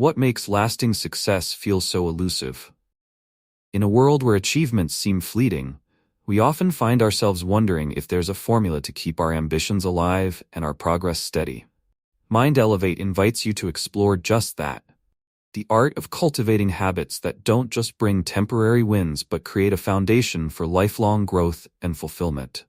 What makes lasting success feel so elusive? In a world where achievements seem fleeting, we often find ourselves wondering if there's a formula to keep our ambitions alive and our progress steady. Mind Elevate invites you to explore just that. The art of cultivating habits that don't just bring temporary wins but create a foundation for lifelong growth and fulfillment.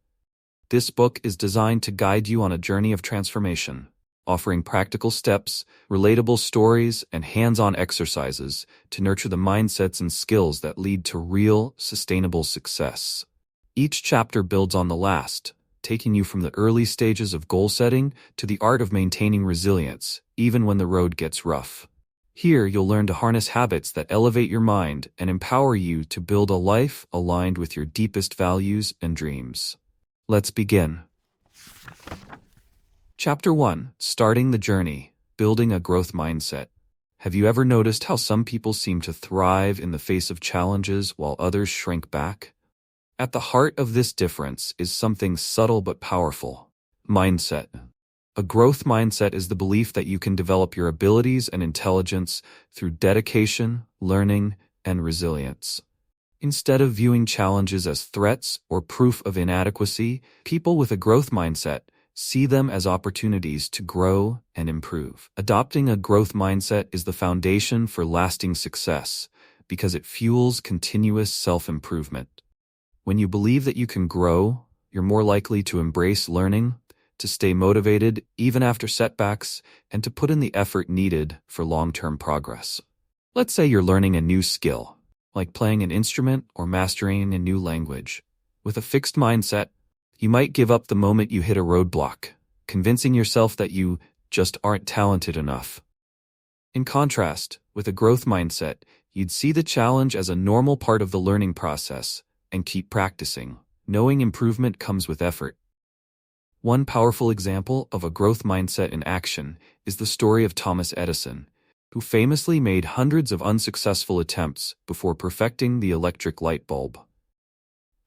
This book is designed to guide you on a journey of transformation, offering practical steps, relatable stories, and hands-on exercises to nurture the mindsets and skills that lead to real, sustainable success. Each chapter builds on the last, taking you from the early stages of goal setting to the art of maintaining resilience, even when the road gets rough. Here, you'll learn to harness habits that elevate your mind and empower you to build a life aligned with your deepest values and dreams. Let's begin. Chapter 1: Starting the Journey, Building a Growth Mindset. Have you ever noticed how some people seem to thrive in the face of challenges while others shrink back? At the heart of this difference is something subtle but powerful: mindset. A growth mindset is the belief that you can develop your abilities and intelligence through dedication, learning, and resilience. Instead of viewing challenges as threats or proof of inadequacy, people with a growth mindset see them as opportunities to grow and improve. Adopting a growth mindset is the foundation for lasting success because it fuels continuous self-improvement. When you believe that you can grow, you're more likely to embrace learning, to stay motivated even after setbacks, and to put in the effort needed for long-term progress. Let's say you're learning a new skill, like playing an instrument or mastering a new language. With a fixed mindset, you might give up the moment you hit a roadblock, convincing yourself that you just aren't talented enough. In contrast, with a growth mindset, you'd see the challenge as a normal part of the learning process and keep practicing, knowing improvement comes with effort. One powerful example of a growth mindset in action is the story of Thomas Edison, who famously made hundreds of unsuccessful attempts before perfecting the electric light bulb.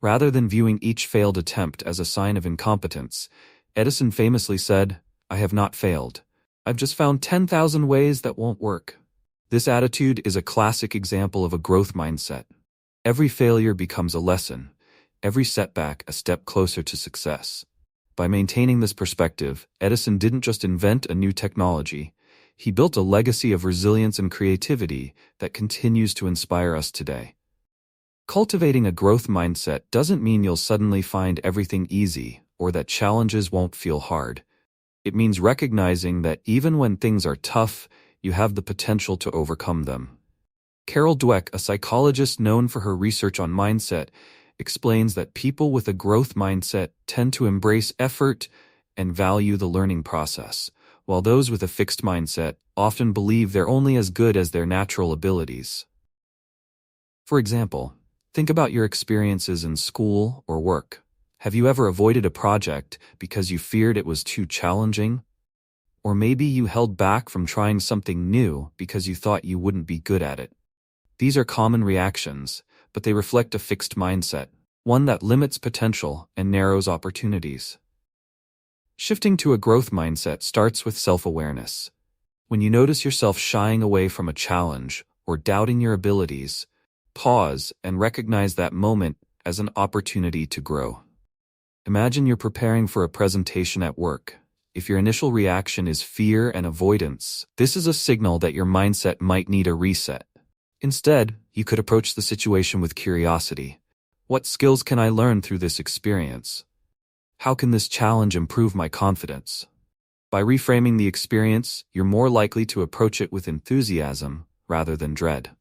Rather than viewing each failed attempt as a sign of incompetence, Edison famously said, "I have not failed. I've just found 10,000 ways that won't work." This attitude is a classic example of a growth mindset. Every failure becomes a lesson, every setback a step closer to success. By maintaining this perspective, Edison didn't just invent a new technology, he built a legacy of resilience and creativity that continues to inspire us today. Cultivating a growth mindset doesn't mean you'll suddenly find everything easy or that challenges won't feel hard. It means recognizing that even when things are tough, you have the potential to overcome them. Carol Dweck, a psychologist known for her research on mindset, explains that people with a growth mindset tend to embrace effort and value the learning process, while those with a fixed mindset often believe they're only as good as their natural abilities. For example, think about your experiences in school or work. Have you ever avoided a project because you feared it was too challenging? Or maybe you held back from trying something new because you thought you wouldn't be good at it. These are common reactions, but they reflect a fixed mindset, one that limits potential and narrows opportunities. Shifting to a growth mindset starts with self-awareness. When you notice yourself shying away from a challenge or doubting your abilities, pause and recognize that moment as an opportunity to grow. Imagine you're preparing for a presentation at work. If your initial reaction is fear and avoidance, this is a signal that your mindset might need a reset. Instead, you could approach the situation with curiosity. What skills can I learn through this experience? How can this challenge improve my confidence? By reframing the experience, you're more likely to approach it with enthusiasm rather than dread.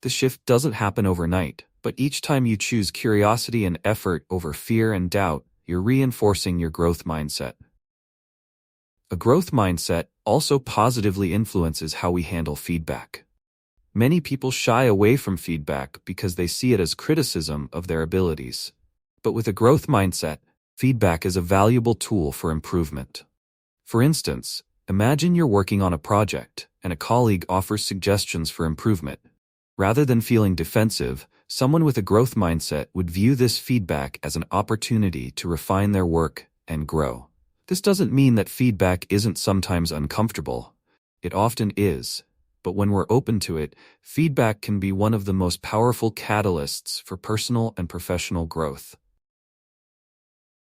The shift doesn't happen overnight, but each time you choose curiosity and effort over fear and doubt, you're reinforcing your growth mindset. A growth mindset also positively influences how we handle feedback. Many people shy away from feedback because they see it as criticism of their abilities. But with a growth mindset, feedback is a valuable tool for improvement. For instance, imagine you're working on a project and a colleague offers suggestions for improvement. Rather than feeling defensive, someone with a growth mindset would view this feedback as an opportunity to refine their work and grow. This doesn't mean that feedback isn't sometimes uncomfortable. It often is. but when we're open to it, feedback can be one of the most powerful catalysts for personal and professional growth.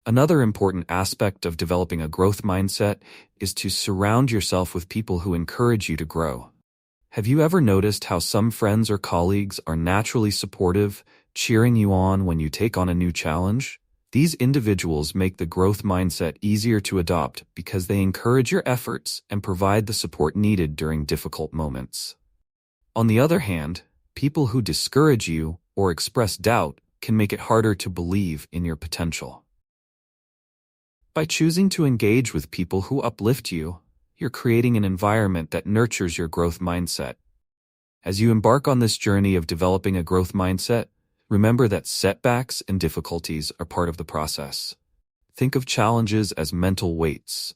Another important aspect of developing a growth mindset is to surround yourself with people who encourage you to grow. Have you ever noticed how some friends or colleagues are naturally supportive, cheering you on when you take on a new challenge? These individuals make the growth mindset easier to adopt because they encourage your efforts and provide the support needed during difficult moments. On the other hand, people who discourage you or express doubt can make it harder to believe in your potential. By choosing to engage with people who uplift you, you're creating an environment that nurtures your growth mindset. As you embark on this journey of developing a growth mindset, remember that setbacks and difficulties are part of the process. Think of challenges as mental weights,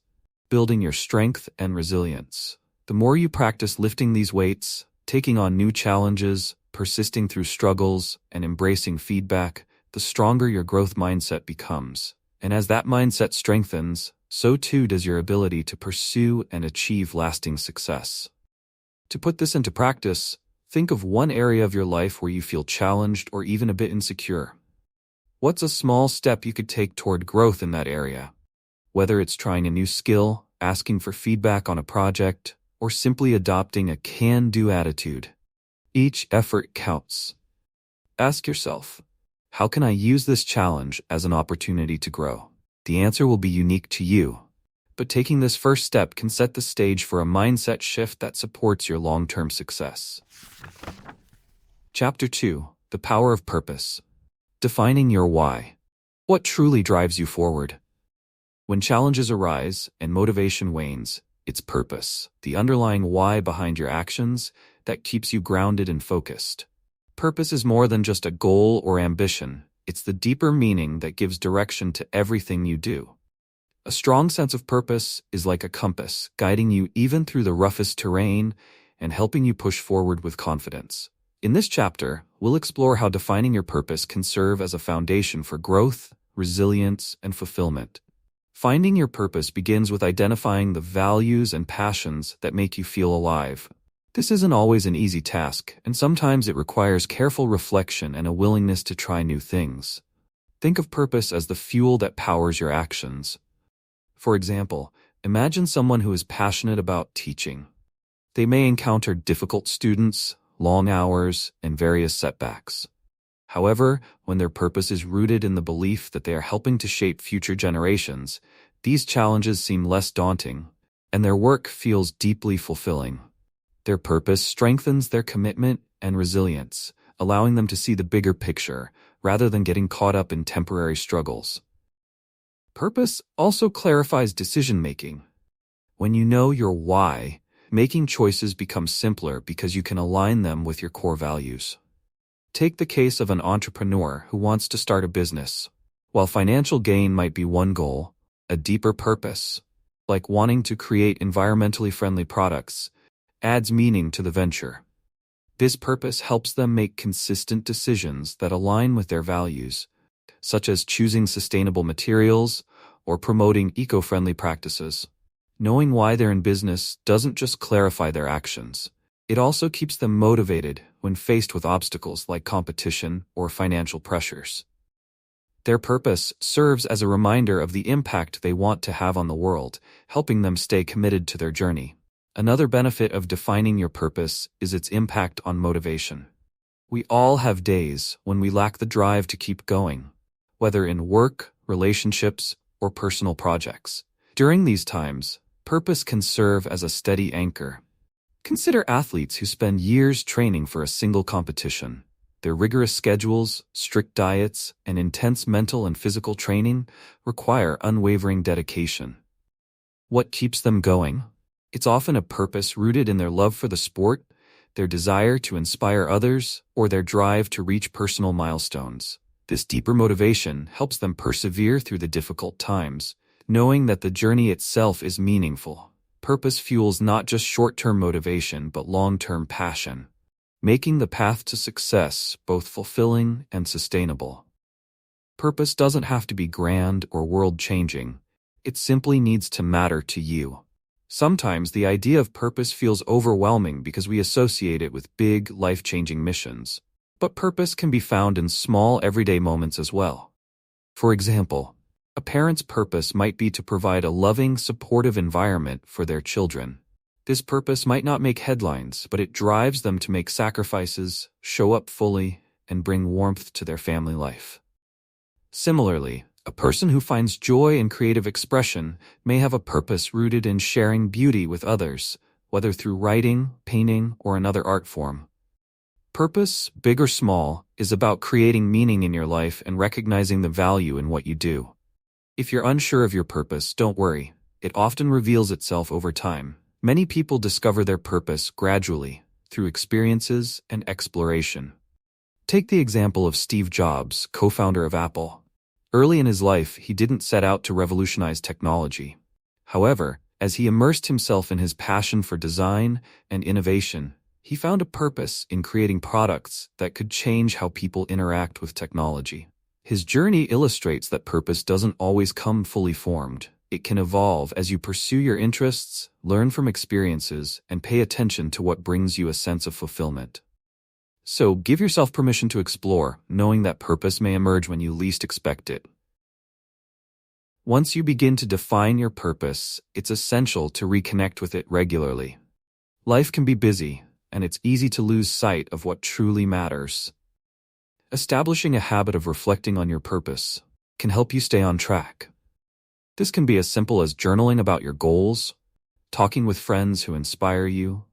building your strength and resilience. The more you practice lifting these weights, taking on new challenges, persisting through struggles, and embracing feedback, the stronger your growth mindset becomes. And as that mindset strengthens, so too does your ability to pursue and achieve lasting success. To put this into practice, think of one area of your life where you feel challenged or even a bit insecure. What's a small step you could take toward growth in that area? Whether it's trying a new skill, asking for feedback on a project, or simply adopting a can-do attitude, each effort counts. Ask yourself, how can I use this challenge as an opportunity to grow? The answer will be unique to you, but taking this first step can set the stage for a mindset shift that supports your long-term success. Chapter 2: The Power of Purpose. Defining your why. What truly drives you forward? When challenges arise and motivation wanes, it's purpose, the underlying why behind your actions, that keeps you grounded and focused. Purpose is more than just a goal or ambition. It's the deeper meaning that gives direction to everything you do. A strong sense of purpose is like a compass, guiding you even through the roughest terrain and helping you push forward with confidence. In this chapter, we'll explore how defining your purpose can serve as a foundation for growth, resilience, and fulfillment. Finding your purpose begins with identifying the values and passions that make you feel alive. This isn't always an easy task, and sometimes it requires careful reflection and a willingness to try new things. Think of purpose as the fuel that powers your actions. For example, imagine someone who is passionate about teaching. They may encounter difficult students, long hours, and various setbacks. However, when their purpose is rooted in the belief that they are helping to shape future generations, these challenges seem less daunting, and their work feels deeply fulfilling. Their purpose strengthens their commitment and resilience, allowing them to see the bigger picture rather than getting caught up in temporary struggles. Purpose also clarifies decision-making. When you know your why, making choices becomes simpler because you can align them with your core values. Take the case of an entrepreneur who wants to start a business. While financial gain might be one goal, a deeper purpose, like wanting to create environmentally friendly products, adds meaning to the venture. This purpose helps them make consistent decisions that align with their values, such as choosing sustainable materials or promoting eco-friendly practices. Knowing why they're in business doesn't just clarify their actions. It also keeps them motivated when faced with obstacles like competition or financial pressures. Their purpose serves as a reminder of the impact they want to have on the world, helping them stay committed to their journey. Another benefit of defining your purpose is its impact on motivation. We all have days when we lack the drive to keep going, whether in work, relationships, or personal projects. During these times, purpose can serve as a steady anchor. Consider athletes who spend years training for a single competition. Their rigorous schedules, strict diets, and intense mental and physical training require unwavering dedication. What keeps them going? It's often a purpose rooted in their love for the sport, their desire to inspire others, or their drive to reach personal milestones. This deeper motivation helps them persevere through the difficult times, knowing that the journey itself is meaningful. Purpose fuels not just short-term motivation but long-term passion, making the path to success both fulfilling and sustainable. Purpose doesn't have to be grand or world-changing. It simply needs to matter to you. Sometimes the idea of purpose feels overwhelming because we associate it with big, life-changing missions. But purpose can be found in small, everyday moments as well. For example, a parent's purpose might be to provide a loving, supportive environment for their children. This purpose might not make headlines, but it drives them to make sacrifices, show up fully, and bring warmth to their family life. Similarly, a person who finds joy in creative expression may have a purpose rooted in sharing beauty with others, whether through writing, painting, or another art form. Purpose, big or small, is about creating meaning in your life and recognizing the value in what you do. If you're unsure of your purpose, don't worry. It often reveals itself over time. Many people discover their purpose gradually, through experiences and exploration. Take the example of Steve Jobs, co-founder of Apple. Early in his life, he didn't set out to revolutionize technology. However, as he immersed himself in his passion for design and innovation, he found a purpose in creating products that could change how people interact with technology. His journey illustrates that purpose doesn't always come fully formed. It can evolve as you pursue your interests, learn from experiences, and pay attention to what brings you a sense of fulfillment. So give yourself permission to explore, knowing that purpose may emerge when you least expect it. Once you begin to define your purpose, it's essential to reconnect with it regularly. Life can be busy, and it's easy to lose sight of what truly matters. Establishing a habit of reflecting on your purpose can help you stay on track. This can be as simple as journaling about your goals, talking with friends who inspire you,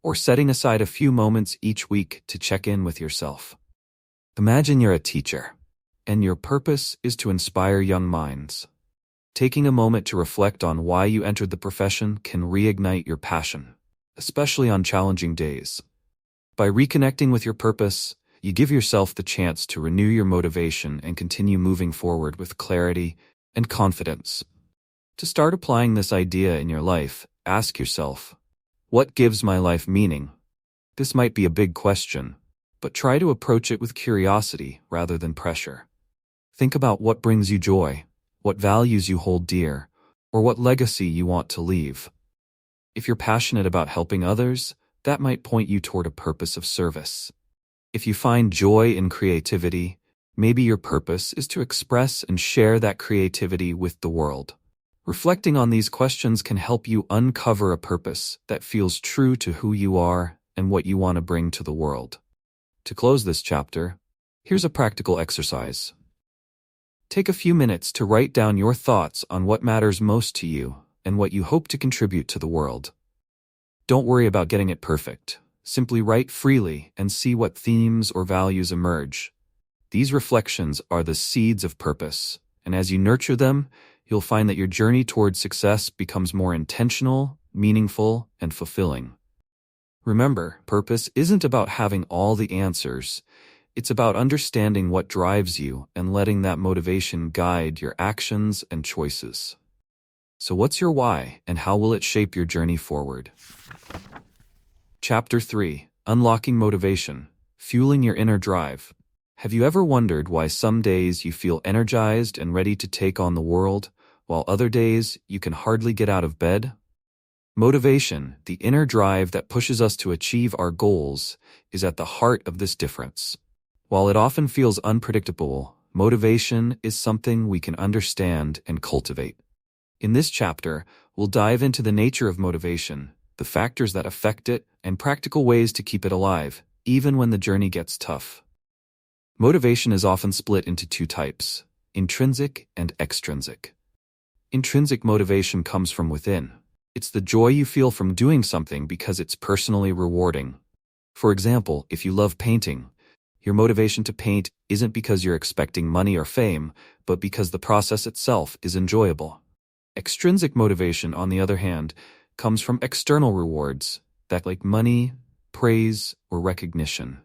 or setting aside a few moments each week to check in with yourself. Imagine you're a teacher, and your purpose is to inspire young minds. Taking a moment to reflect on why you entered the profession can reignite your passion, especially on challenging days. By reconnecting with your purpose, you give yourself the chance to renew your motivation and continue moving forward with clarity and confidence. To start applying this idea in your life, ask yourself, what gives my life meaning? This might be a big question, but try to approach it with curiosity rather than pressure. Think about what brings you joy, what values you hold dear, or what legacy you want to leave. If you're passionate about helping others, that might point you toward a purpose of service. If you find joy in creativity, maybe your purpose is to express and share that creativity with the world. Reflecting on these questions can help you uncover a purpose that feels true to who you are and what you want to bring to the world. To close this chapter, here's a practical exercise. Take a few minutes to write down your thoughts on what matters most to you and what you hope to contribute to the world. Don't worry about getting it perfect. Simply write freely and see what themes or values emerge. These reflections are the seeds of purpose, and as you nurture them, you'll find that your journey toward success becomes more intentional, meaningful, and fulfilling. Remember, purpose isn't about having all the answers. It's about understanding what drives you and letting that motivation guide your actions and choices. So what's your why, and how will it shape your journey forward? Chapter 3. Unlocking Motivation. Fueling Your Inner Drive. Have you ever wondered why some days you feel energized and ready to take on the world, while other days you can hardly get out of bed? Motivation, the inner drive that pushes us to achieve our goals, is at the heart of this difference. While it often feels unpredictable, motivation is something we can understand and cultivate. In this chapter, we'll dive into the nature of motivation, the factors that affect it, and practical ways to keep it alive, even when the journey gets tough. Motivation is often split into two types, intrinsic and extrinsic. Intrinsic motivation comes from within. It's the joy you feel from doing something because it's personally rewarding. For example, if you love painting, your motivation to paint isn't because you're expecting money or fame, but because the process itself is enjoyable. Extrinsic motivation, on the other hand, comes from external rewards that like money, praise, or recognition.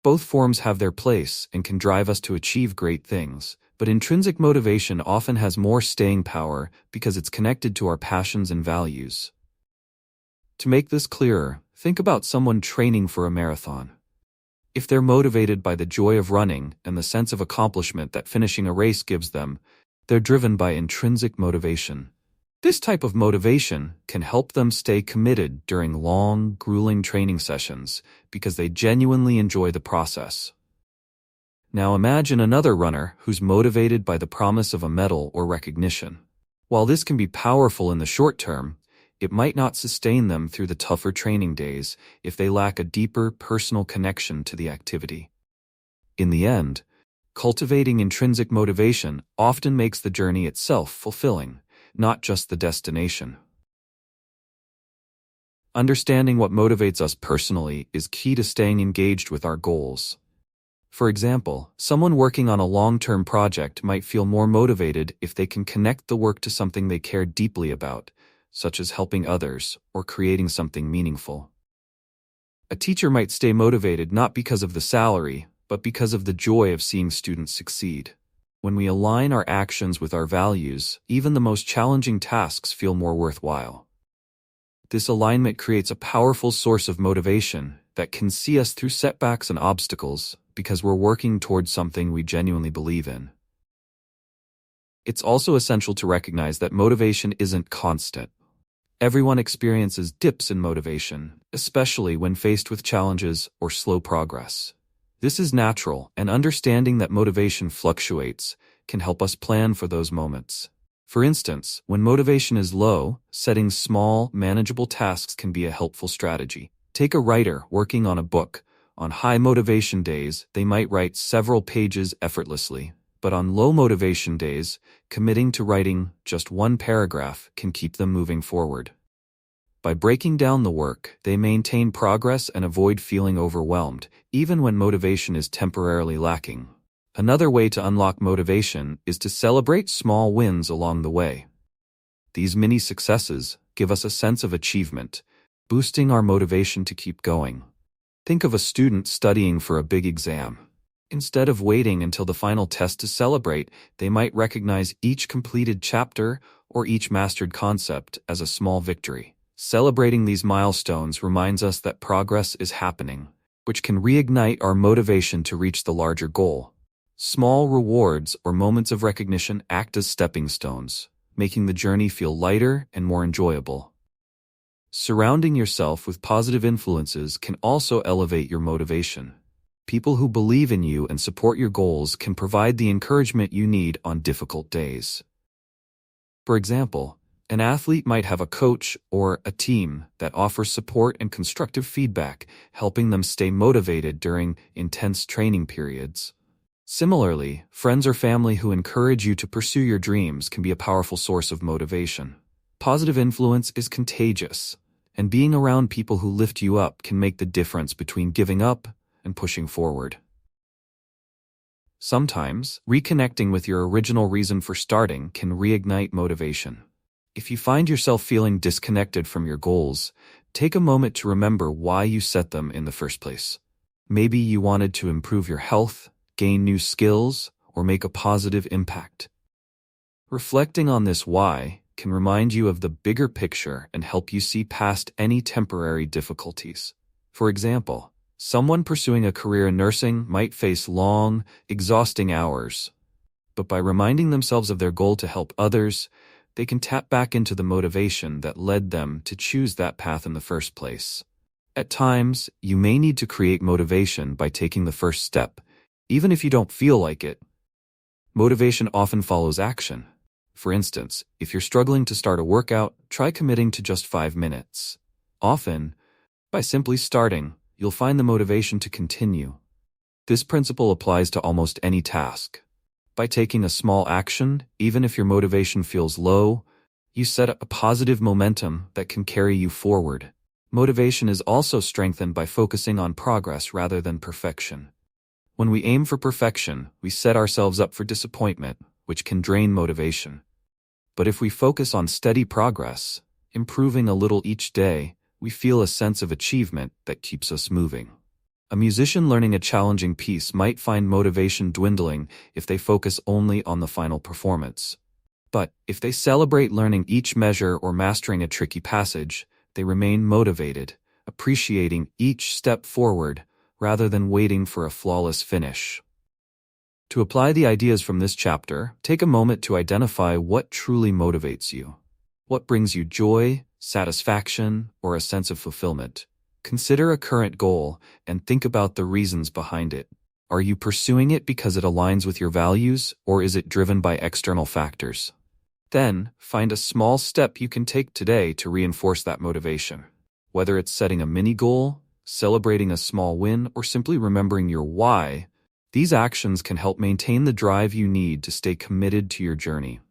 Both forms have their place and can drive us to achieve great things, but intrinsic motivation often has more staying power because it's connected to our passions and values. To make this clearer, think about someone training for a marathon. If they're motivated by the joy of running and the sense of accomplishment that finishing a race gives them, they're driven by intrinsic motivation. This type of motivation can help them stay committed during long, grueling training sessions because they genuinely enjoy the process. Now imagine another runner who's motivated by the promise of a medal or recognition. While this can be powerful in the short term, it might not sustain them through the tougher training days if they lack a deeper personal connection to the activity. In the end, cultivating intrinsic motivation often makes the journey itself fulfilling, not just the destination. Understanding what motivates us personally is key to staying engaged with our goals. For example, someone working on a long-term project might feel more motivated if they can connect the work to something they care deeply about, such as helping others or creating something meaningful. A teacher might stay motivated not because of the salary, but because of the joy of seeing students succeed. When we align our actions with our values, even the most challenging tasks feel more worthwhile. This alignment creates a powerful source of motivation that can see us through setbacks and obstacles because we're working towards something we genuinely believe in. It's also essential to recognize that motivation isn't constant. Everyone experiences dips in motivation, especially when faced with challenges or slow progress. This is natural, and understanding that motivation fluctuates can help us plan for those moments. For instance, when motivation is low, setting small, manageable tasks can be a helpful strategy. Take a writer working on a book. On high motivation days, they might write several pages effortlessly, but on low motivation days, committing to writing just one paragraph can keep them moving forward. By breaking down the work, they maintain progress and avoid feeling overwhelmed, even when motivation is temporarily lacking. Another way to unlock motivation is to celebrate small wins along the way. These mini successes give us a sense of achievement, boosting our motivation to keep going. Think of a student studying for a big exam. Instead of waiting until the final test to celebrate, they might recognize each completed chapter or each mastered concept as a small victory. Celebrating these milestones reminds us that progress is happening, which can reignite our motivation to reach the larger goal. Small rewards or moments of recognition act as stepping stones, making the journey feel lighter and more enjoyable. Surrounding yourself with positive influences can also elevate your motivation. People who believe in you and support your goals can provide the encouragement you need on difficult days. For example, an athlete might have a coach or a team that offers support and constructive feedback, helping them stay motivated during intense training periods. Similarly, friends or family who encourage you to pursue your dreams can be a powerful source of motivation. Positive influence is contagious, and being around people who lift you up can make the difference between giving up and pushing forward. Sometimes, reconnecting with your original reason for starting can reignite motivation. If you find yourself feeling disconnected from your goals, take a moment to remember why you set them in the first place. Maybe you wanted to improve your health, gain new skills, or make a positive impact. Reflecting on this why can remind you of the bigger picture and help you see past any temporary difficulties. For example, someone pursuing a career in nursing might face long, exhausting hours, but by reminding themselves of their goal to help others, they can tap back into the motivation that led them to choose that path in the first place. At times, you may need to create motivation by taking the first step, even if you don't feel like it. Motivation often follows action. For instance, if you're struggling to start a workout, try committing to just 5 minutes. Often, by simply starting, you'll find the motivation to continue. This principle applies to almost any task. By taking a small action, even if your motivation feels low, you set a positive momentum that can carry you forward. Motivation is also strengthened by focusing on progress rather than perfection. When we aim for perfection, we set ourselves up for disappointment, which can drain motivation. But if we focus on steady progress, improving a little each day, we feel a sense of achievement that keeps us moving. A musician learning a challenging piece might find motivation dwindling if they focus only on the final performance. But if they celebrate learning each measure or mastering a tricky passage, they remain motivated, appreciating each step forward rather than waiting for a flawless finish. To apply the ideas from this chapter, take a moment to identify what truly motivates you. What brings you joy, satisfaction, or a sense of fulfillment? Consider a current goal and think about the reasons behind it. Are you pursuing it because it aligns with your values, or is it driven by external factors? Then, find a small step you can take today to reinforce that motivation. Whether it's setting a mini goal, celebrating a small win, or simply remembering your why, these actions can help maintain the drive you need to stay committed to your journey.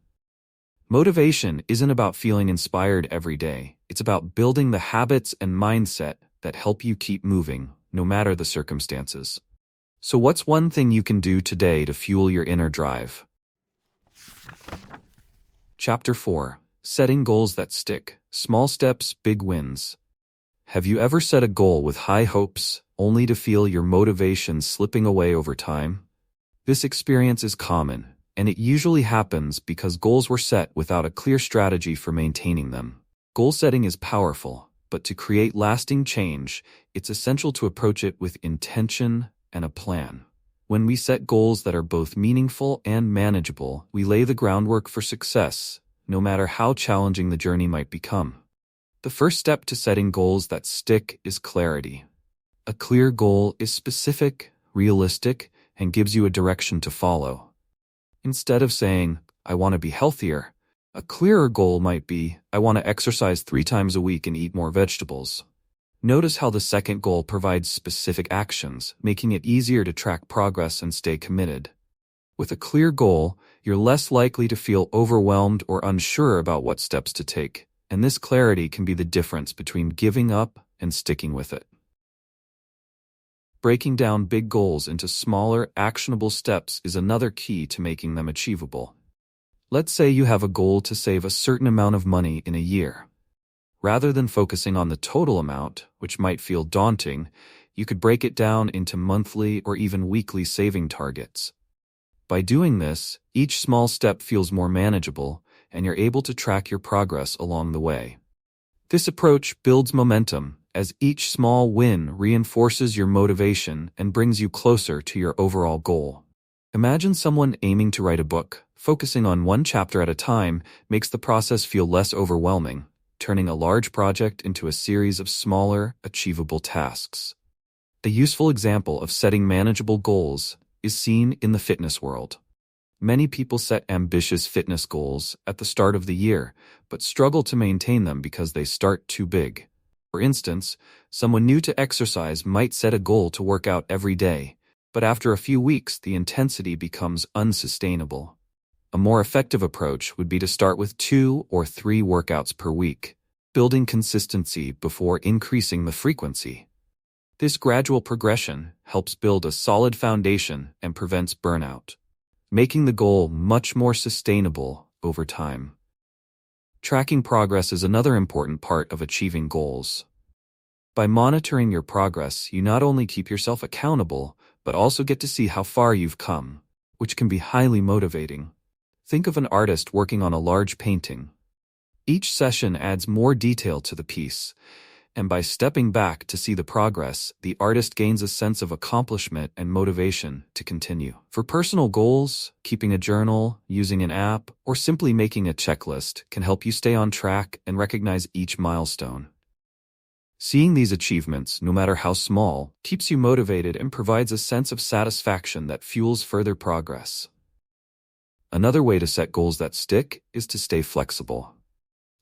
Motivation isn't about feeling inspired every day. It's about building the habits and mindset that help you keep moving, no matter the circumstances. So what's one thing you can do today to fuel your inner drive? Chapter 4. Setting Goals That Stick. Small Steps, Big Wins. Have you ever set a goal with high hopes, only to feel your motivation slipping away over time? This experience is common, and it usually happens because goals were set without a clear strategy for maintaining them. Goal setting is powerful, but to create lasting change, it's essential to approach it with intention and a plan. When we set goals that are both meaningful and manageable, we lay the groundwork for success, no matter how challenging the journey might become. The first step to setting goals that stick is clarity. A clear goal is specific, realistic, and gives you a direction to follow. Instead of saying, I want to be healthier, a clearer goal might be, I want to exercise 3 times a week and eat more vegetables. Notice how the second goal provides specific actions, making it easier to track progress and stay committed. With a clear goal, you're less likely to feel overwhelmed or unsure about what steps to take, and this clarity can be the difference between giving up and sticking with it. Breaking down big goals into smaller, actionable steps is another key to making them achievable. Let's say you have a goal to save a certain amount of money in a year. Rather than focusing on the total amount, which might feel daunting, you could break it down into monthly or even weekly saving targets. By doing this, each small step feels more manageable, and you're able to track your progress along the way. This approach builds momentum, as each small win reinforces your motivation and brings you closer to your overall goal. Imagine someone aiming to write a book. Focusing on one chapter at a time makes the process feel less overwhelming, turning a large project into a series of smaller, achievable tasks. A useful example of setting manageable goals is seen in the fitness world. Many people set ambitious fitness goals at the start of the year, but struggle to maintain them because they start too big. For instance, someone new to exercise might set a goal to work out every day, but after a few weeks the intensity becomes unsustainable. A more effective approach would be to start with 2 or 3 workouts per week, building consistency before increasing the frequency. This gradual progression helps build a solid foundation and prevents burnout, making the goal much more sustainable over time. Tracking progress is another important part of achieving goals. By monitoring your progress, you not only keep yourself accountable, but also get to see how far you've come, which can be highly motivating. Think of an artist working on a large painting. Each session adds more detail to the piece, and by stepping back to see the progress, the artist gains a sense of accomplishment and motivation to continue. For personal goals, keeping a journal, using an app, or simply making a checklist can help you stay on track and recognize each milestone. Seeing these achievements, no matter how small, keeps you motivated and provides a sense of satisfaction that fuels further progress. Another way to set goals that stick is to stay flexible.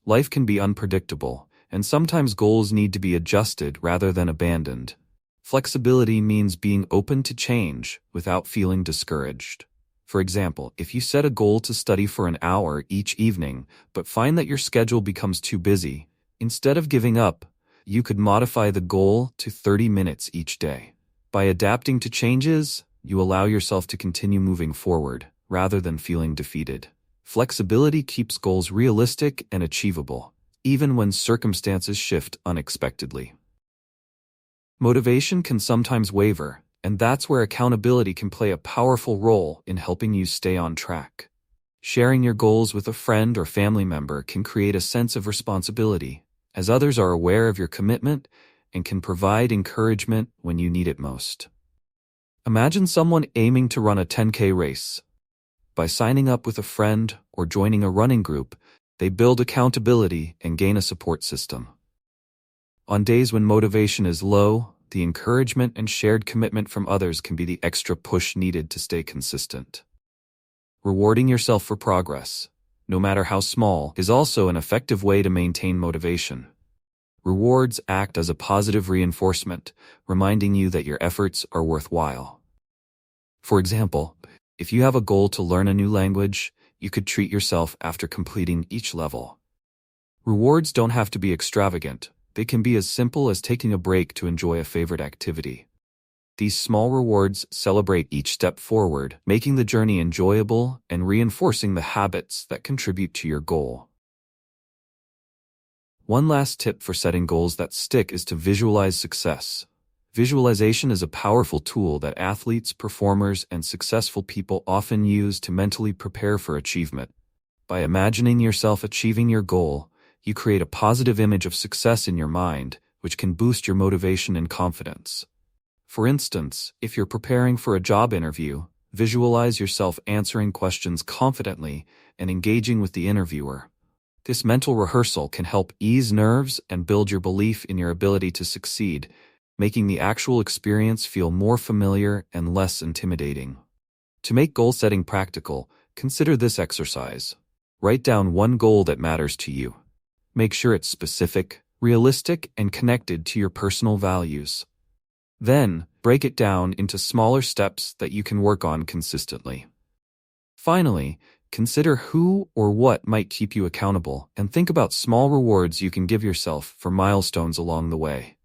Life can be unpredictable, and sometimes goals need to be adjusted rather than abandoned. Flexibility means being open to change without feeling discouraged. For example, if you set a goal to study for an hour each evening, but find that your schedule becomes too busy, instead of giving up, you could modify the goal to 30 minutes each day. By adapting to changes, you allow yourself to continue moving forward, rather than feeling defeated. Flexibility keeps goals realistic and achievable, even when circumstances shift unexpectedly. Motivation can sometimes waver, and that's where accountability can play a powerful role in helping you stay on track. Sharing your goals with a friend or family member can create a sense of responsibility, as others are aware of your commitment and can provide encouragement when you need it most. Imagine someone aiming to run a 10K race. By signing up with a friend or joining a running group, They build accountability and gain a support system. On days when motivation is low, the encouragement and shared commitment from others can be the extra push needed to stay consistent. Rewarding yourself for progress, no matter how small, is also an effective way to maintain motivation. Rewards act as a positive reinforcement, reminding you that your efforts are worthwhile. For example, if you have a goal to learn a new language, you could treat yourself after completing each level. Rewards don't have to be extravagant. They can be as simple as taking a break to enjoy a favorite activity. These small rewards celebrate each step forward, making the journey enjoyable and reinforcing the habits that contribute to your goal. One last tip for setting goals that stick is to visualize success. Visualization is a powerful tool that athletes, performers, and successful people often use to mentally prepare for achievement. By imagining yourself achieving your goal, you create a positive image of success in your mind, which can boost your motivation and confidence. For instance, if you're preparing for a job interview, visualize yourself answering questions confidently and engaging with the interviewer. This mental rehearsal can help ease nerves and build your belief in your ability to succeed, making the actual experience feel more familiar and less intimidating. To make goal setting practical, consider this exercise. Write down one goal that matters to you. Make sure it's specific, realistic, and connected to your personal values. Then, break it down into smaller steps that you can work on consistently. Finally, consider who or what might keep you accountable and think about small rewards you can give yourself for milestones along the way.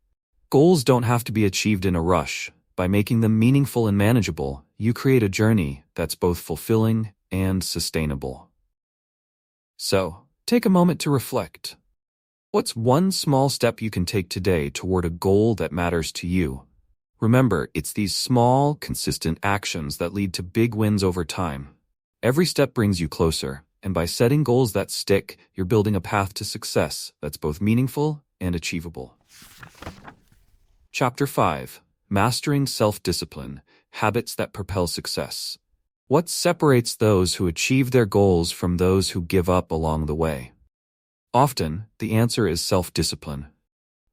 Goals don't have to be achieved in a rush. By making them meaningful and manageable, you create a journey that's both fulfilling and sustainable. So, take a moment to reflect. What's one small step you can take today toward a goal that matters to you? Remember, it's these small, consistent actions that lead to big wins over time. Every step brings you closer, and by setting goals that stick, you're building a path to success that's both meaningful and achievable. Chapter 5: Mastering Self-Discipline, Habits that Propel Success. What separates those who achieve their goals from those who give up along the way? Often, the answer is self-discipline.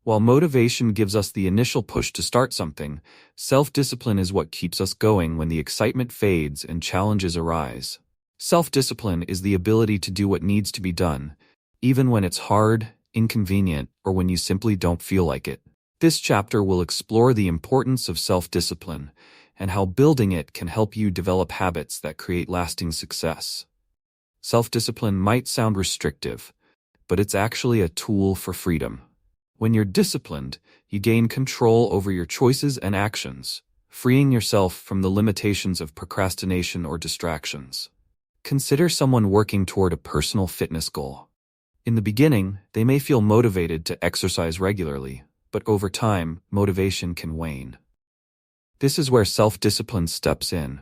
While motivation gives us the initial push to start something, self-discipline is what keeps us going when the excitement fades and challenges arise. Self-discipline is the ability to do what needs to be done, even when it's hard, inconvenient, or when you simply don't feel like it. This chapter will explore the importance of self-discipline and how building it can help you develop habits that create lasting success. Self-discipline might sound restrictive, but it's actually a tool for freedom. When you're disciplined, you gain control over your choices and actions, freeing yourself from the limitations of procrastination or distractions. Consider someone working toward a personal fitness goal. In the beginning, they may feel motivated to exercise regularly, but over time, motivation can wane. This is where self-discipline steps in.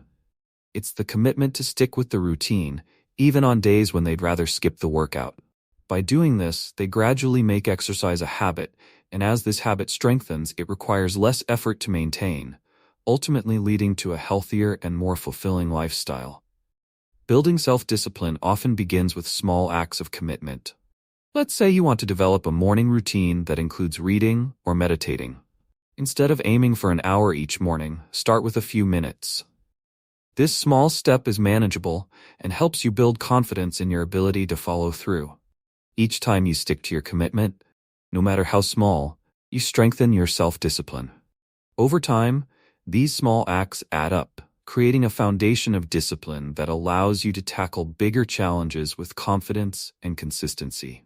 It's the commitment to stick with the routine, even on days when they'd rather skip the workout. By doing this, they gradually make exercise a habit, and as this habit strengthens, it requires less effort to maintain, ultimately leading to a healthier and more fulfilling lifestyle. Building self-discipline often begins with small acts of commitment. Let's say you want to develop a morning routine that includes reading or meditating. Instead of aiming for an hour each morning, start with a few minutes. This small step is manageable and helps you build confidence in your ability to follow through. Each time you stick to your commitment, no matter how small, you strengthen your self-discipline. Over time, these small acts add up, creating a foundation of discipline that allows you to tackle bigger challenges with confidence and consistency.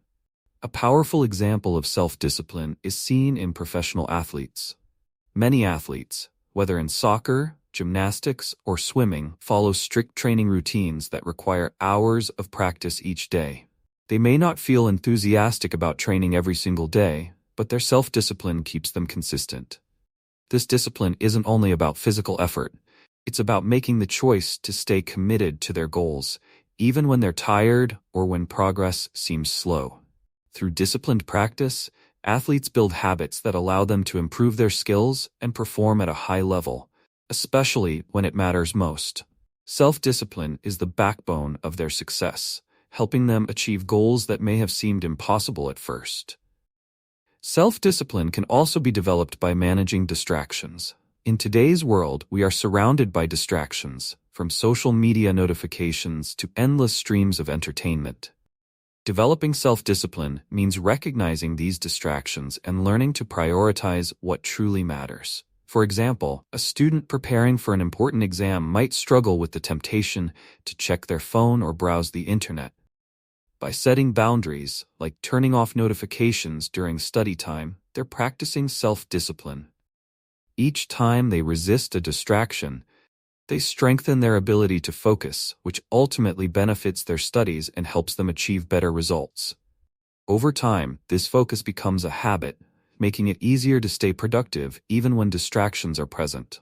A powerful example of self-discipline is seen in professional athletes. Many athletes, whether in soccer, gymnastics, or swimming, follow strict training routines that require hours of practice each day. They may not feel enthusiastic about training every single day, but their self-discipline keeps them consistent. This discipline isn't only about physical effort, it's about making the choice to stay committed to their goals, even when they're tired or when progress seems slow. Through disciplined practice, athletes build habits that allow them to improve their skills and perform at a high level, especially when it matters most. Self-discipline is the backbone of their success, helping them achieve goals that may have seemed impossible at first. Self-discipline can also be developed by managing distractions. In today's world, we are surrounded by distractions, from social media notifications to endless streams of entertainment. Developing self-discipline means recognizing these distractions and learning to prioritize what truly matters. For example, a student preparing for an important exam might struggle with the temptation to check their phone or browse the internet. By setting boundaries, like turning off notifications during study time, they're practicing self-discipline. Each time they resist a distraction, they strengthen their ability to focus, which ultimately benefits their studies and helps them achieve better results. Over time, this focus becomes a habit, making it easier to stay productive even when distractions are present.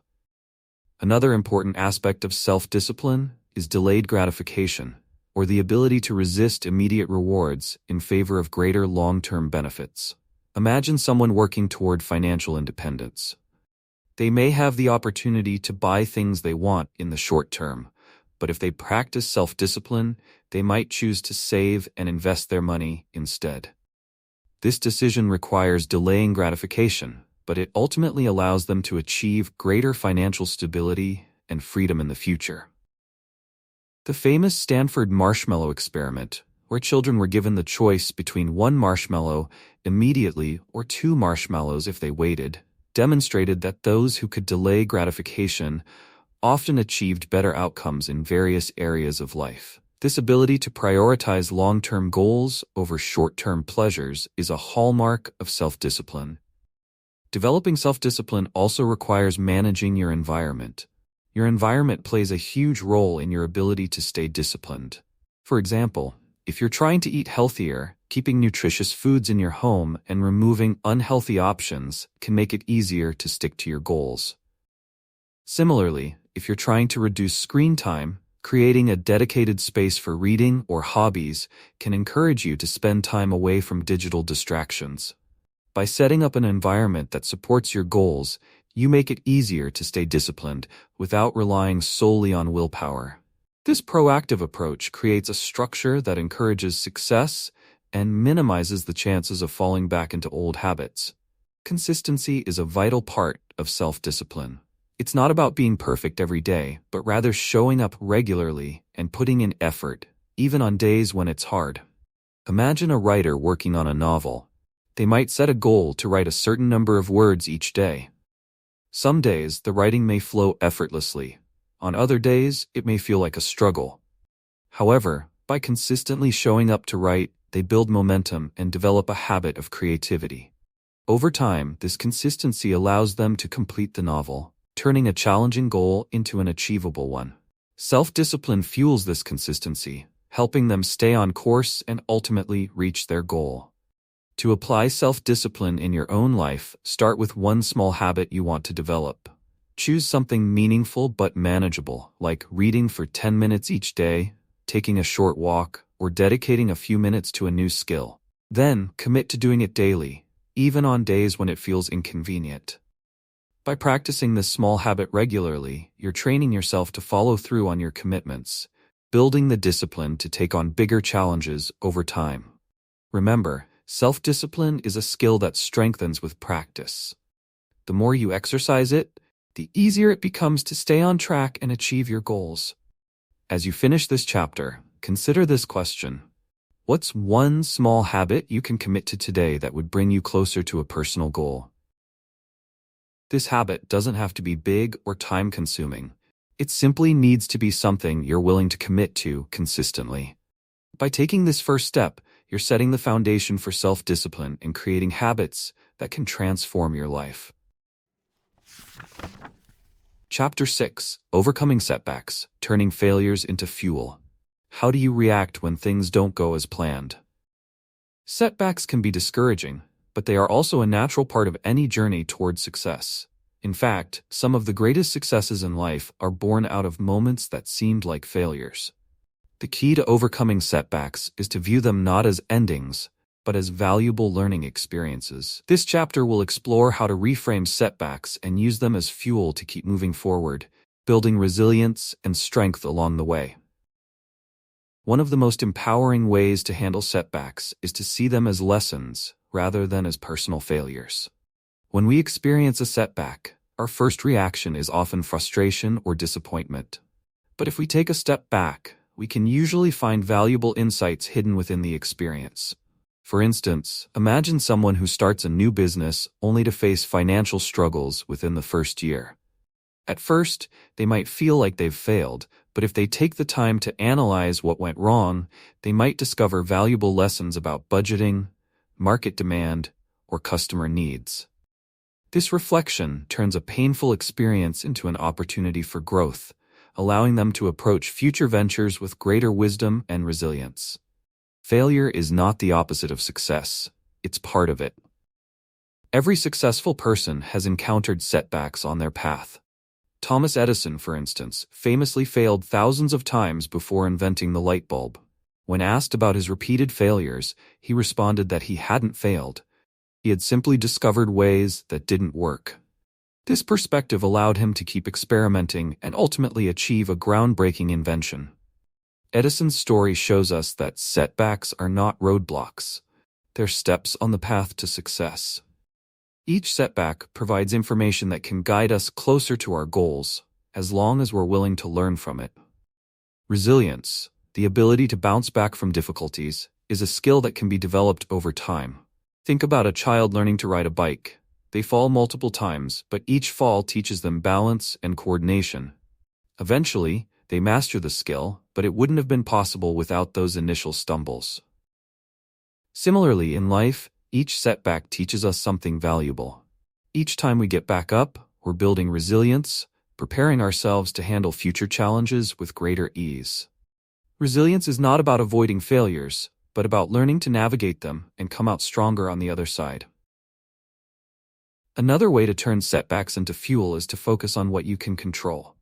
Another important aspect of self-discipline is delayed gratification, or the ability to resist immediate rewards in favor of greater long-term benefits. Imagine someone working toward financial independence. They may have the opportunity to buy things they want in the short term, but if they practice self-discipline, they might choose to save and invest their money instead. This decision requires delaying gratification, but it ultimately allows them to achieve greater financial stability and freedom in the future. The famous Stanford marshmallow experiment, where children were given the choice between one marshmallow immediately or two marshmallows if they waited, demonstrated that those who could delay gratification often achieved better outcomes in various areas of life. This ability to prioritize long-term goals over short-term pleasures is a hallmark of self-discipline. Developing self-discipline also requires managing your environment. Your environment plays a huge role in your ability to stay disciplined. For example, if you're trying to eat healthier, keeping nutritious foods in your home and removing unhealthy options can make it easier to stick to your goals. Similarly, if you're trying to reduce screen time, creating a dedicated space for reading or hobbies can encourage you to spend time away from digital distractions. By setting up an environment that supports your goals, you make it easier to stay disciplined without relying solely on willpower. This proactive approach creates a structure that encourages success and minimizes the chances of falling back into old habits. Consistency is a vital part of self-discipline. It's not about being perfect every day, but rather showing up regularly and putting in effort, even on days when it's hard. Imagine a writer working on a novel. They might set a goal to write a certain number of words each day. Some days, the writing may flow effortlessly. On other days, it may feel like a struggle. However, by consistently showing up to write, they build momentum and develop a habit of creativity. Over time, this consistency allows them to complete the novel, turning a challenging goal into an achievable one. Self-discipline fuels this consistency, helping them stay on course and ultimately reach their goal. To apply self-discipline in your own life, start with one small habit you want to develop. Choose something meaningful but manageable, like reading for 10 minutes each day, taking a short walk, or dedicating a few minutes to a new skill. Then, commit to doing it daily, even on days when it feels inconvenient. By practicing this small habit regularly, you're training yourself to follow through on your commitments, building the discipline to take on bigger challenges over time. Remember, self-discipline is a skill that strengthens with practice. The more you exercise it, the easier it becomes to stay on track and achieve your goals. As you finish this chapter, consider this question. What's one small habit you can commit to today that would bring you closer to a personal goal? This habit doesn't have to be big or time-consuming. It simply needs to be something you're willing to commit to consistently. By taking this first step, you're setting the foundation for self-discipline and creating habits that can transform your life. Chapter 6: Overcoming Setbacks, Turning Failures into Fuel. How do you react when things don't go as planned? Setbacks can be discouraging, but they are also a natural part of any journey toward success. In fact, some of the greatest successes in life are born out of moments that seemed like failures. The key to overcoming setbacks is to view them not as endings, but as valuable learning experiences. This chapter will explore how to reframe setbacks and use them as fuel to keep moving forward, building resilience and strength along the way. One of the most empowering ways to handle setbacks is to see them as lessons rather than as personal failures. When we experience a setback, our first reaction is often frustration or disappointment. But if we take a step back, we can usually find valuable insights hidden within the experience. For instance, imagine someone who starts a new business only to face financial struggles within the first year. At first, they might feel like they've failed, but if they take the time to analyze what went wrong, they might discover valuable lessons about budgeting, market demand, or customer needs. This reflection turns a painful experience into an opportunity for growth, allowing them to approach future ventures with greater wisdom and resilience. Failure is not the opposite of success, it's part of it. Every successful person has encountered setbacks on their path. Thomas Edison, for instance, famously failed thousands of times before inventing the light bulb. When asked about his repeated failures, he responded that he hadn't failed. He had simply discovered ways that didn't work. This perspective allowed him to keep experimenting and ultimately achieve a groundbreaking invention. Edison's story shows us that setbacks are not roadblocks. They're steps on the path to success. Each setback provides information that can guide us closer to our goals, as long as we're willing to learn from it. Resilience, the ability to bounce back from difficulties, is a skill that can be developed over time. Think about a child learning to ride a bike. They fall multiple times, but each fall teaches them balance and coordination. Eventually, they master the skill, but it wouldn't have been possible without those initial stumbles. Similarly, in life, each setback teaches us something valuable. Each time we get back up, we're building resilience, preparing ourselves to handle future challenges with greater ease. Resilience is not about avoiding failures, but about learning to navigate them and come out stronger on the other side. Another way to turn setbacks into fuel is to focus on what you can control.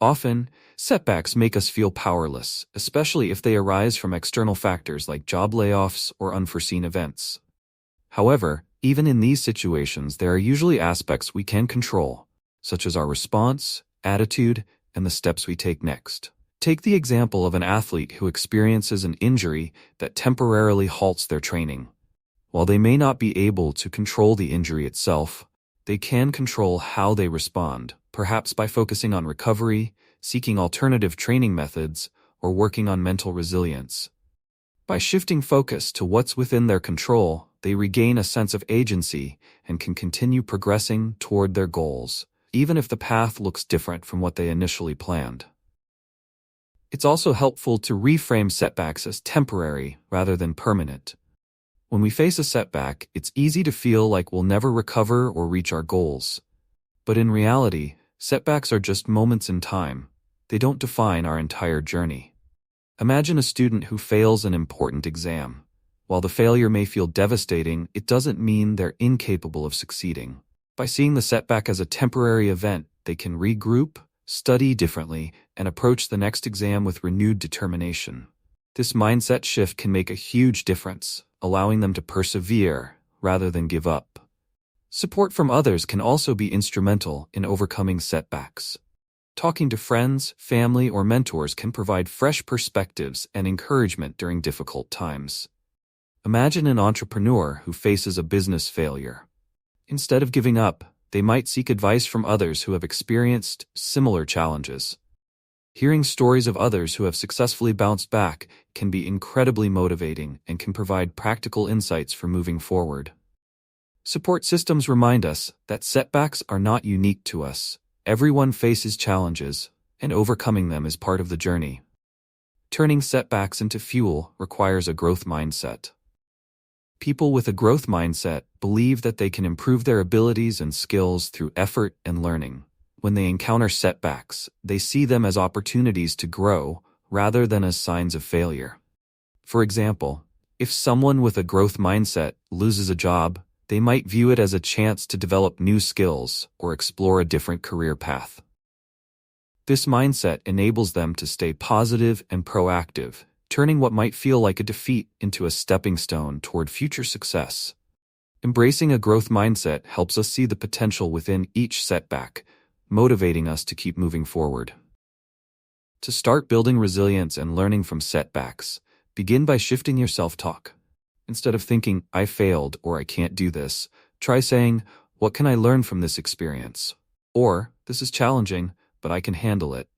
Often, setbacks make us feel powerless, especially if they arise from external factors like job layoffs or unforeseen events. However, even in these situations, there are usually aspects we can control, such as our response, attitude, and the steps we take next. Take the example of an athlete who experiences an injury that temporarily halts their training. While they may not be able to control the injury itself, they can control how they respond, perhaps by focusing on recovery, seeking alternative training methods, or working on mental resilience. By shifting focus to what's within their control, they regain a sense of agency and can continue progressing toward their goals, even if the path looks different from what they initially planned. It's also helpful to reframe setbacks as temporary rather than permanent. When we face a setback, it's easy to feel like we'll never recover or reach our goals. But in reality, setbacks are just moments in time. They don't define our entire journey. Imagine a student who fails an important exam. While the failure may feel devastating, it doesn't mean they're incapable of succeeding. By seeing the setback as a temporary event, they can regroup, study differently, and approach the next exam with renewed determination. This mindset shift can make a huge difference, allowing them to persevere rather than give up. Support from others can also be instrumental in overcoming setbacks. Talking to friends, family, or mentors can provide fresh perspectives and encouragement during difficult times. Imagine an entrepreneur who faces a business failure. Instead of giving up, they might seek advice from others who have experienced similar challenges. Hearing stories of others who have successfully bounced back can be incredibly motivating and can provide practical insights for moving forward. Support systems remind us that setbacks are not unique to us. Everyone faces challenges, and overcoming them is part of the journey. Turning setbacks into fuel requires a growth mindset. People with a growth mindset believe that they can improve their abilities and skills through effort and learning. When they encounter setbacks, they see them as opportunities to grow rather than as signs of failure. For example, if someone with a growth mindset loses a job, they might view it as a chance to develop new skills or explore a different career path. This mindset enables them to stay positive and proactive, turning what might feel like a defeat into a stepping stone toward future success. Embracing a growth mindset helps us see the potential within each setback, motivating us to keep moving forward. To start building resilience and learning from setbacks, begin by shifting your self-talk. Instead of thinking, I failed or I can't do this, try saying, what can I learn from this experience? Or, this is challenging, but I can handle it.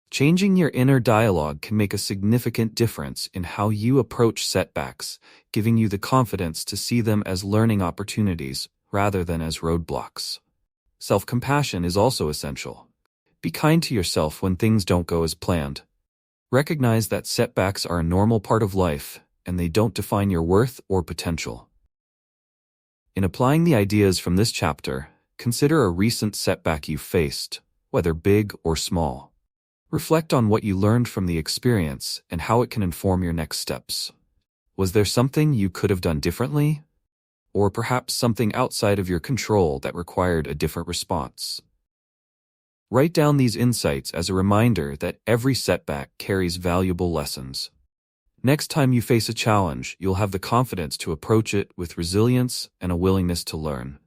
Changing your inner dialogue can make a significant difference in how you approach setbacks, giving you the confidence to see them as learning opportunities rather than as roadblocks. Self-compassion is also essential. Be kind to yourself when things don't go as planned. Recognize that setbacks are a normal part of life, and they don't define your worth or potential. In applying the ideas from this chapter, consider a recent setback you faced, whether big or small. Reflect on what you learned from the experience and how it can inform your next steps. Was there something you could have done differently? Or perhaps something outside of your control that required a different response? Write down these insights as a reminder that every setback carries valuable lessons. Next time you face a challenge, you'll have the confidence to approach it with resilience and a willingness to learn.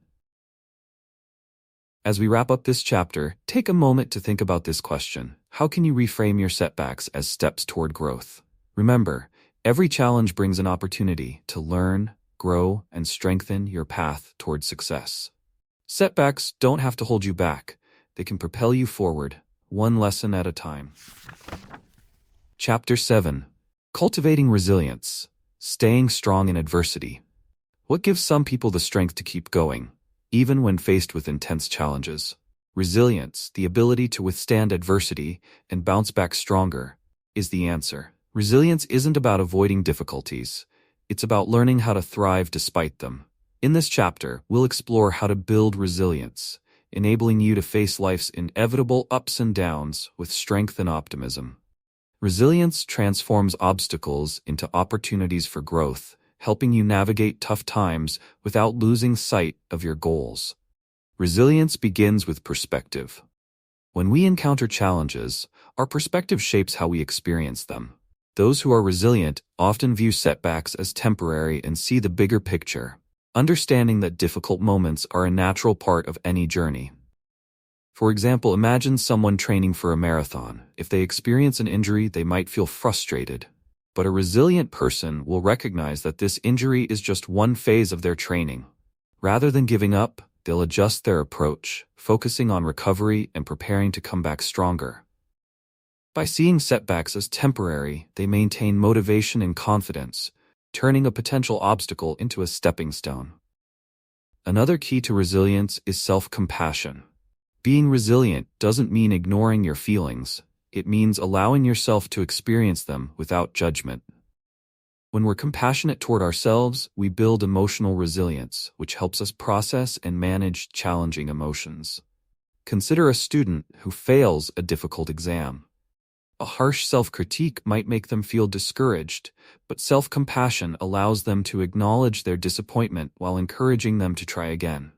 As we wrap up this chapter, take a moment to think about this question. How can you reframe your setbacks as steps toward growth? Remember, every challenge brings an opportunity to learn, grow, and strengthen your path toward success. Setbacks don't have to hold you back. They can propel you forward, one lesson at a time. Chapter 7. Cultivating Resilience. Staying Strong in Adversity. What gives some people the strength to keep going, even when faced with intense challenges? Resilience, the ability to withstand adversity and bounce back stronger, is the answer. Resilience isn't about avoiding difficulties. It's about learning how to thrive despite them. In this chapter, we'll explore how to build resilience, enabling you to face life's inevitable ups and downs with strength and optimism. Resilience transforms obstacles into opportunities for growth, helping you navigate tough times without losing sight of your goals. Resilience begins with perspective. When we encounter challenges, our perspective shapes how we experience them. Those who are resilient often view setbacks as temporary and see the bigger picture, understanding that difficult moments are a natural part of any journey. For example, imagine someone training for a marathon. If they experience an injury, they might feel frustrated. But a resilient person will recognize that this injury is just one phase of their training. Rather than giving up, they'll adjust their approach, focusing on recovery and preparing to come back stronger. By seeing setbacks as temporary, they maintain motivation and confidence, turning a potential obstacle into a stepping stone. Another key to resilience is self-compassion. Being resilient doesn't mean ignoring your feelings. It means allowing yourself to experience them without judgment. When we're compassionate toward ourselves, we build emotional resilience, which helps us process and manage challenging emotions. Consider a student who fails a difficult exam. A harsh self-critique might make them feel discouraged, but self-compassion allows them to acknowledge their disappointment while encouraging them to try again.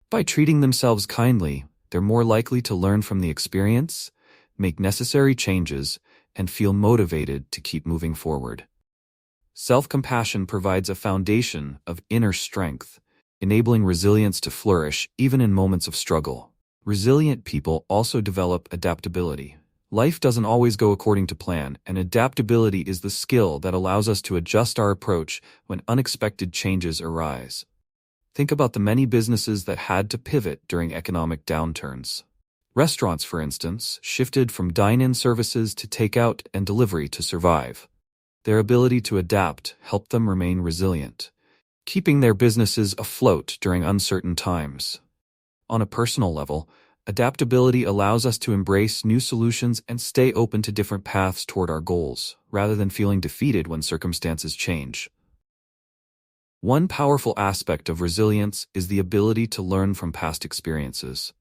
By treating themselves kindly, they're more likely to learn from the experience, make necessary changes, and feel motivated to keep moving forward. Self-compassion provides a foundation of inner strength, enabling resilience to flourish even in moments of struggle. Resilient people also develop adaptability. Life doesn't always go according to plan, and adaptability is the skill that allows us to adjust our approach when unexpected changes arise. Think about the many businesses that had to pivot during economic downturns. Restaurants, for instance, shifted from dine-in services to takeout and delivery to survive. Their ability to adapt helped them remain resilient, keeping their businesses afloat during uncertain times. On a personal level, adaptability allows us to embrace new solutions and stay open to different paths toward our goals, rather than feeling defeated when circumstances change. One powerful aspect of resilience is the ability to learn from past experiences.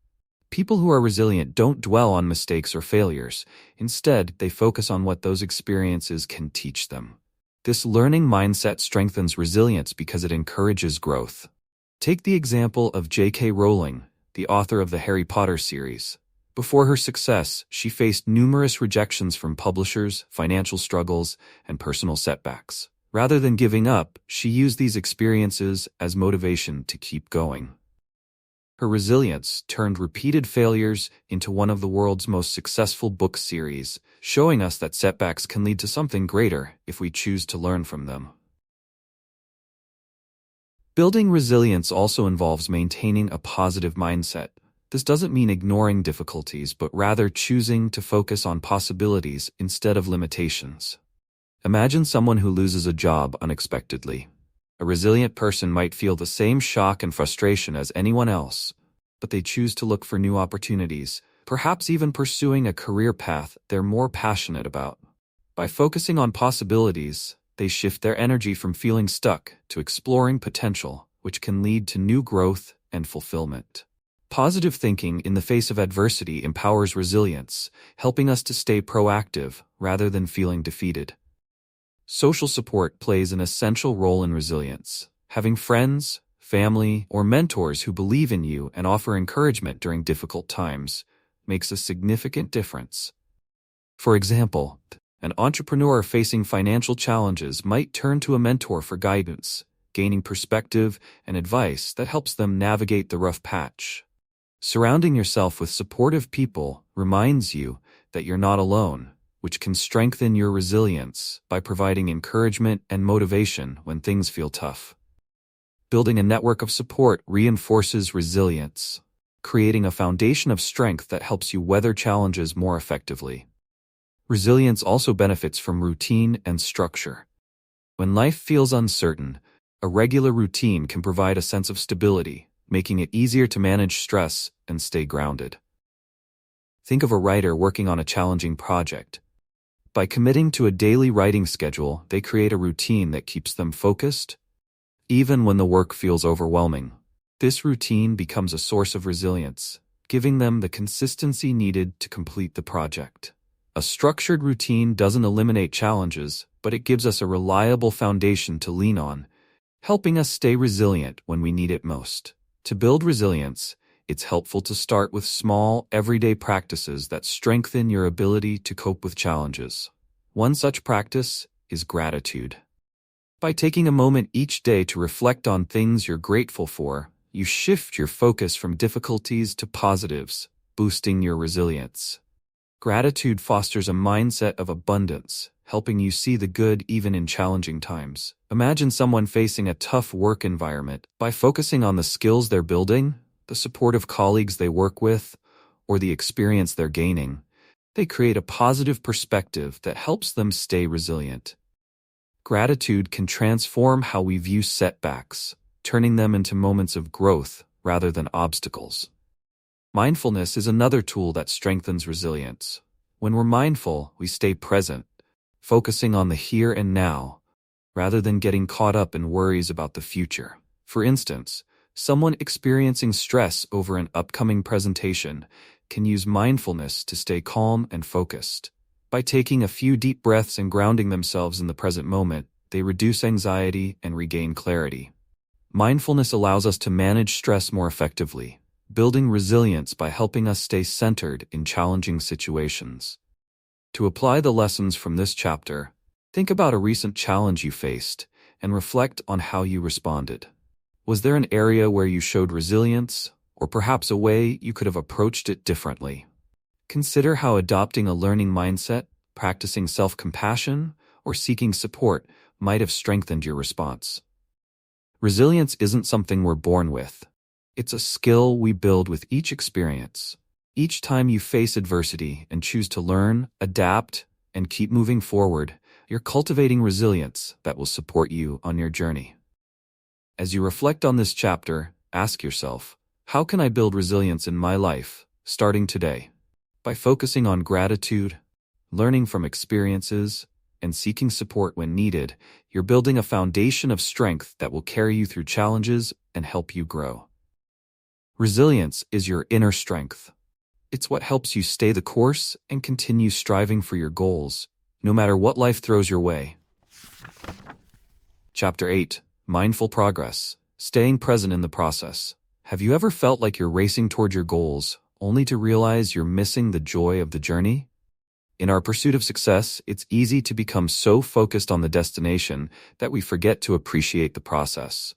People who are resilient don't dwell on mistakes or failures. Instead, they focus on what those experiences can teach them. This learning mindset strengthens resilience because it encourages growth. Take the example of J.K. Rowling, the author of the Harry Potter series. Before her success, she faced numerous rejections from publishers, financial struggles, and personal setbacks. Rather than giving up, she used these experiences as motivation to keep going. Her resilience turned repeated failures into one of the world's most successful book series, showing us that setbacks can lead to something greater if we choose to learn from them. Building resilience also involves maintaining a positive mindset. This doesn't mean ignoring difficulties, but rather choosing to focus on possibilities instead of limitations. Imagine someone who loses a job unexpectedly. A resilient person might feel the same shock and frustration as anyone else, but they choose to look for new opportunities, perhaps even pursuing a career path they're more passionate about. By focusing on possibilities, they shift their energy from feeling stuck to exploring potential, which can lead to new growth and fulfillment. Positive thinking in the face of adversity empowers resilience, helping us to stay proactive rather than feeling defeated. Social support plays an essential role in resilience. Having friends, family, or mentors who believe in you and offer encouragement during difficult times makes a significant difference. For example, an entrepreneur facing financial challenges might turn to a mentor for guidance, gaining perspective and advice that helps them navigate the rough patch. Surrounding yourself with supportive people reminds you that you're not alone, which can strengthen your resilience by providing encouragement and motivation when things feel tough. Building a network of support reinforces resilience, creating a foundation of strength that helps you weather challenges more effectively. Resilience also benefits from routine and structure. When life feels uncertain, a regular routine can provide a sense of stability, making it easier to manage stress and stay grounded. Think of a writer working on a challenging project. By committing to a daily writing schedule, they create a routine that keeps them focused, even when the work feels overwhelming. This routine becomes a source of resilience, giving them the consistency needed to complete the project. A structured routine doesn't eliminate challenges, but it gives us a reliable foundation to lean on, helping us stay resilient when we need it most. To build resilience, it's helpful to start with small, everyday practices that strengthen your ability to cope with challenges. One such practice is gratitude. By taking a moment each day to reflect on things you're grateful for, you shift your focus from difficulties to positives, boosting your resilience. Gratitude fosters a mindset of abundance, helping you see the good even in challenging times. Imagine someone facing a tough work environment. By focusing on the skills they're building, the supportive colleagues they work with, or the experience they're gaining, they create a positive perspective that helps them stay resilient. Gratitude can transform how we view setbacks, turning them into moments of growth rather than obstacles. Mindfulness is another tool that strengthens resilience. When we're mindful, we stay present, focusing on the here and now, rather than getting caught up in worries about the future. For instance, someone experiencing stress over an upcoming presentation can use mindfulness to stay calm and focused. By taking a few deep breaths and grounding themselves in the present moment, they reduce anxiety and regain clarity. Mindfulness allows us to manage stress more effectively, building resilience by helping us stay centered in challenging situations. To apply the lessons from this chapter, think about a recent challenge you faced and reflect on how you responded. Was there an area where you showed resilience, or perhaps a way you could have approached it differently? Consider how adopting a learning mindset, practicing self-compassion, or seeking support might have strengthened your response. Resilience isn't something we're born with. It's a skill we build with each experience. Each time you face adversity and choose to learn, adapt, and keep moving forward, you're cultivating resilience that will support you on your journey. As you reflect on this chapter, ask yourself, how can I build resilience in my life, starting today? By focusing on gratitude, learning from experiences, and seeking support when needed, you're building a foundation of strength that will carry you through challenges and help you grow. Resilience is your inner strength. It's what helps you stay the course and continue striving for your goals, no matter what life throws your way. Chapter 8. Mindful Progress. Staying present in the process. Have you ever felt like you're racing toward your goals, only to realize you're missing the joy of the journey? In our pursuit of success, it's easy to become so focused on the destination that we forget to appreciate the process.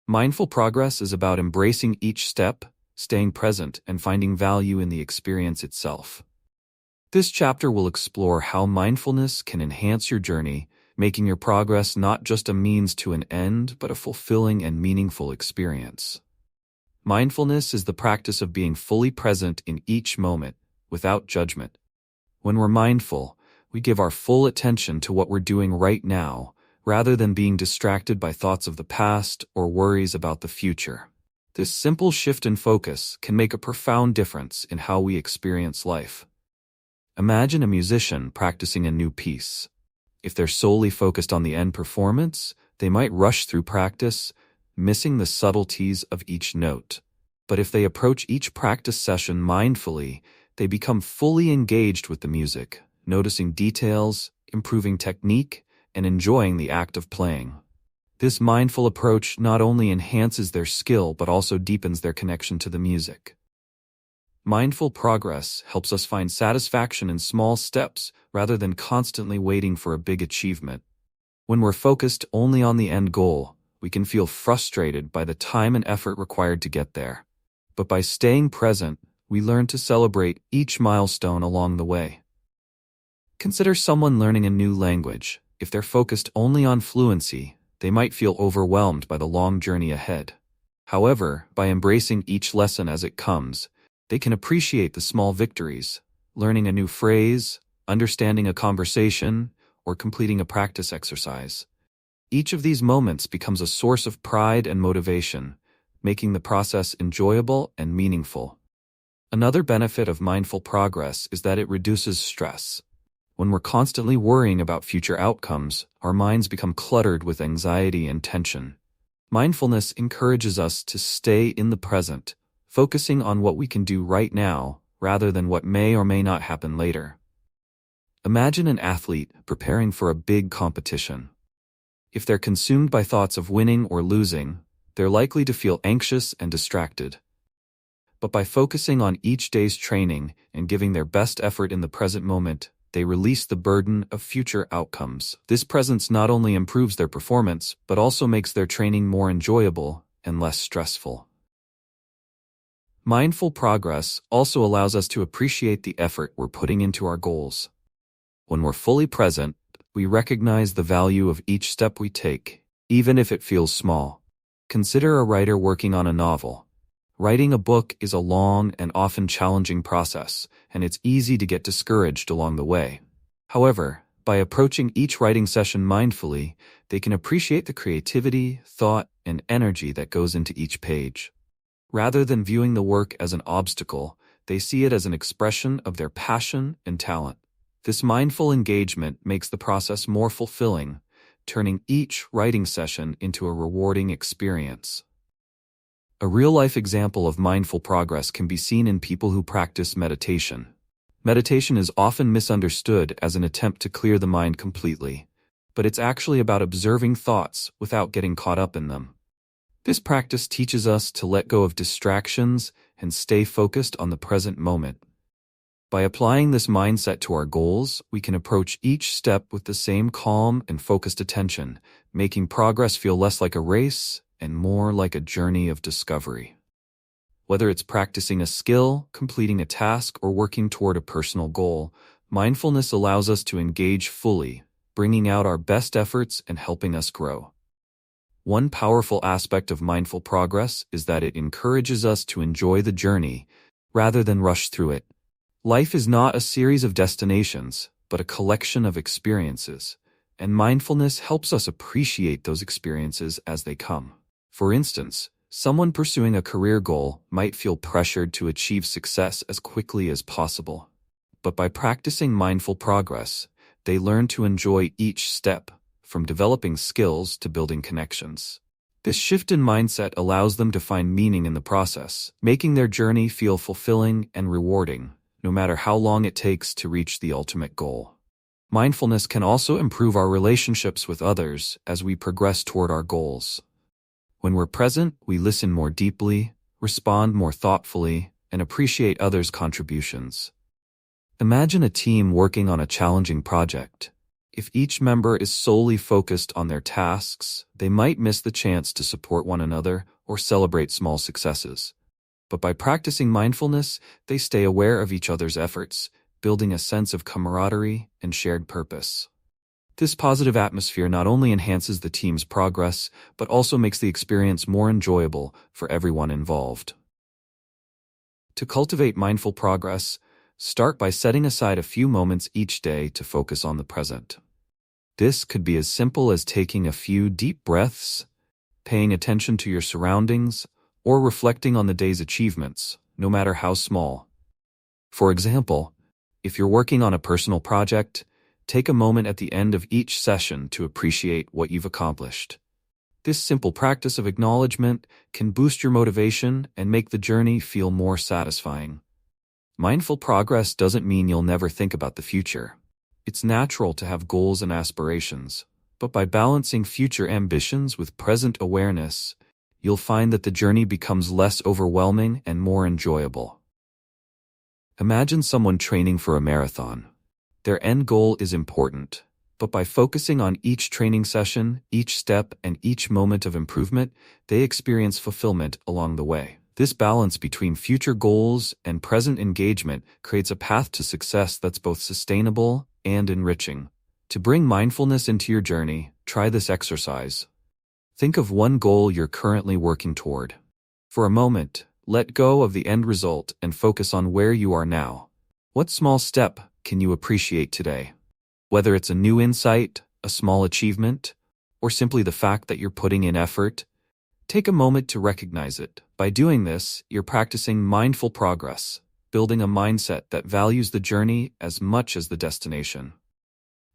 Mindful progress is about embracing each step, staying present and finding value in the experience itself. This chapter will explore how mindfulness can enhance your journey, making your progress not just a means to an end, but a fulfilling and meaningful experience. Mindfulness is the practice of being fully present in each moment, without judgment. When we're mindful, we give our full attention to what we're doing right now, rather than being distracted by thoughts of the past or worries about the future. This simple shift in focus can make a profound difference in how we experience life. Imagine a musician practicing a new piece. If they're solely focused on the end performance, they might rush through practice, missing the subtleties of each note. But if they approach each practice session mindfully, they become fully engaged with the music, noticing details, improving technique, and enjoying the act of playing. This mindful approach not only enhances their skill but also deepens their connection to the music. Mindful progress helps us find satisfaction in small steps rather than constantly waiting for a big achievement. When we're focused only on the end goal, we can feel frustrated by the time and effort required to get there. But by staying present, we learn to celebrate each milestone along the way. Consider someone learning a new language. If they're focused only on fluency, they might feel overwhelmed by the long journey ahead. However, by embracing each lesson as it comes, they can appreciate the small victories, learning a new phrase, understanding a conversation, or completing a practice exercise. Each of these moments becomes a source of pride and motivation, making the process enjoyable and meaningful. Another benefit of mindful progress is that it reduces stress. When we're constantly worrying about future outcomes, our minds become cluttered with anxiety and tension. Mindfulness encourages us to stay in the present, focusing on what we can do right now rather than what may or may not happen later. Imagine an athlete preparing for a big competition. If they're consumed by thoughts of winning or losing, they're likely to feel anxious and distracted. But by focusing on each day's training and giving their best effort in the present moment, they release the burden of future outcomes. This presence not only improves their performance, but also makes their training more enjoyable and less stressful. Mindful progress also allows us to appreciate the effort we're putting into our goals. When we're fully present, we recognize the value of each step we take, even if it feels small. Consider a writer working on a novel. Writing a book is a long and often challenging process, and it's easy to get discouraged along the way. However, by approaching each writing session mindfully, they can appreciate the creativity, thought, and energy that goes into each page. Rather than viewing the work as an obstacle, they see it as an expression of their passion and talent. This mindful engagement makes the process more fulfilling, turning each writing session into a rewarding experience. A real-life example of mindful progress can be seen in people who practice meditation. Meditation is often misunderstood as an attempt to clear the mind completely, but it's actually about observing thoughts without getting caught up in them. This practice teaches us to let go of distractions and stay focused on the present moment. By applying this mindset to our goals, we can approach each step with the same calm and focused attention, making progress feel less like a race and more like a journey of discovery. Whether it's practicing a skill, completing a task, or working toward a personal goal, mindfulness allows us to engage fully, bringing out our best efforts and helping us grow. One powerful aspect of mindful progress is that it encourages us to enjoy the journey rather than rush through it. Life is not a series of destinations, but a collection of experiences, and mindfulness helps us appreciate those experiences as they come. For instance, someone pursuing a career goal might feel pressured to achieve success as quickly as possible. But by practicing mindful progress, they learn to enjoy each step, from developing skills to building connections. This shift in mindset allows them to find meaning in the process, making their journey feel fulfilling and rewarding, no matter how long it takes to reach the ultimate goal. Mindfulness can also improve our relationships with others as we progress toward our goals. When we're present, we listen more deeply, respond more thoughtfully, and appreciate others' contributions. Imagine a team working on a challenging project. If each member is solely focused on their tasks, they might miss the chance to support one another or celebrate small successes. But by practicing mindfulness, they stay aware of each other's efforts, building a sense of camaraderie and shared purpose. This positive atmosphere not only enhances the team's progress, but also makes the experience more enjoyable for everyone involved. To cultivate mindful progress, start by setting aside a few moments each day to focus on the present. This could be as simple as taking a few deep breaths, paying attention to your surroundings, or reflecting on the day's achievements, no matter how small. For example, if you're working on a personal project, take a moment at the end of each session to appreciate what you've accomplished. This simple practice of acknowledgement can boost your motivation and make the journey feel more satisfying. Mindful progress doesn't mean you'll never think about the future. It's natural to have goals and aspirations, but by balancing future ambitions with present awareness, you'll find that the journey becomes less overwhelming and more enjoyable. Imagine someone training for a marathon. Their end goal is important, but by focusing on each training session, each step, and each moment of improvement, they experience fulfillment along the way. This balance between future goals and present engagement creates a path to success that's both sustainable and enriching. To bring mindfulness into your journey, try this exercise. Think of one goal you're currently working toward. For a moment, let go of the end result and focus on where you are now. What small step can you appreciate today? Whether it's a new insight, a small achievement, or simply the fact that you're putting in effort, take a moment to recognize it. By doing this, you're practicing mindful progress, building a mindset that values the journey as much as the destination.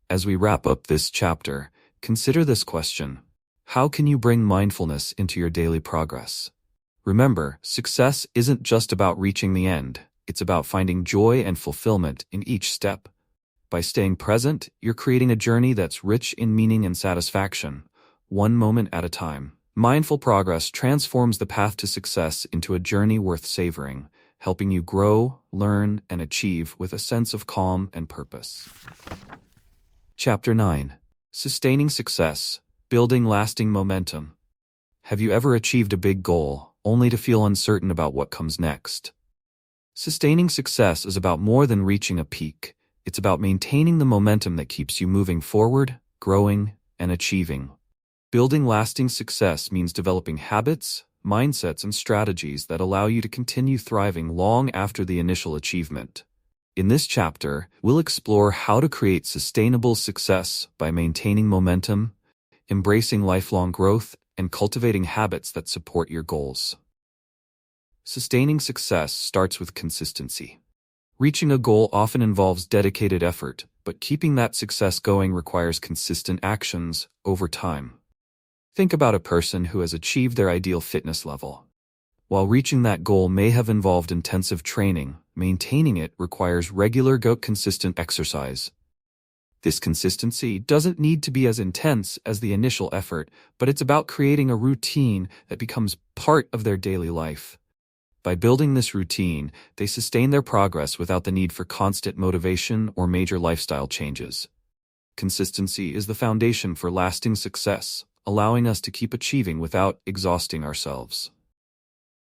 As we wrap up this chapter, consider this question. How can you bring mindfulness into your daily progress? Remember, success isn't just about reaching the end. It's about finding joy and fulfillment in each step. By staying present, you're creating a journey that's rich in meaning and satisfaction, one moment at a time. Mindful progress transforms the path to success into a journey worth savoring, helping you grow, learn, and achieve with a sense of calm and purpose. Chapter 9. Sustaining Success, Building Lasting Momentum. Have you ever achieved a big goal, only to feel uncertain about what comes next? Sustaining success is about more than reaching a peak. It's about maintaining the momentum that keeps you moving forward, growing, and achieving. Building lasting success means developing habits, mindsets, and strategies that allow you to continue thriving long after the initial achievement. In this chapter, we'll explore how to create sustainable success by maintaining momentum, embracing lifelong growth, and cultivating habits that support your goals. Sustaining success starts with consistency. Reaching a goal often involves dedicated effort, but keeping that success going requires consistent actions over time. Think about a person who has achieved their ideal fitness level. While reaching that goal may have involved intensive training, maintaining it requires regular, consistent exercise. This consistency doesn't need to be as intense as the initial effort, but it's about creating a routine that becomes part of their daily life. By building this routine, they sustain their progress without the need for constant motivation or major lifestyle changes. Consistency is the foundation for lasting success, allowing us to keep achieving without exhausting ourselves.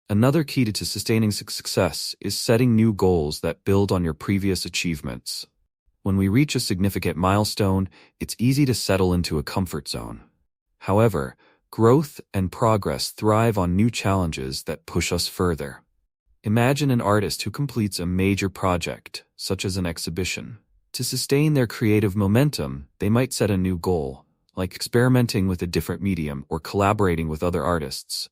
Another key to sustaining success is setting new goals that build on your previous achievements. When we reach a significant milestone, it's easy to settle into a comfort zone. However, growth and progress thrive on new challenges that push us further. Imagine an artist who completes a major project, such as an exhibition. To sustain their creative momentum, they might set a new goal, like experimenting with a different medium or collaborating with other artists.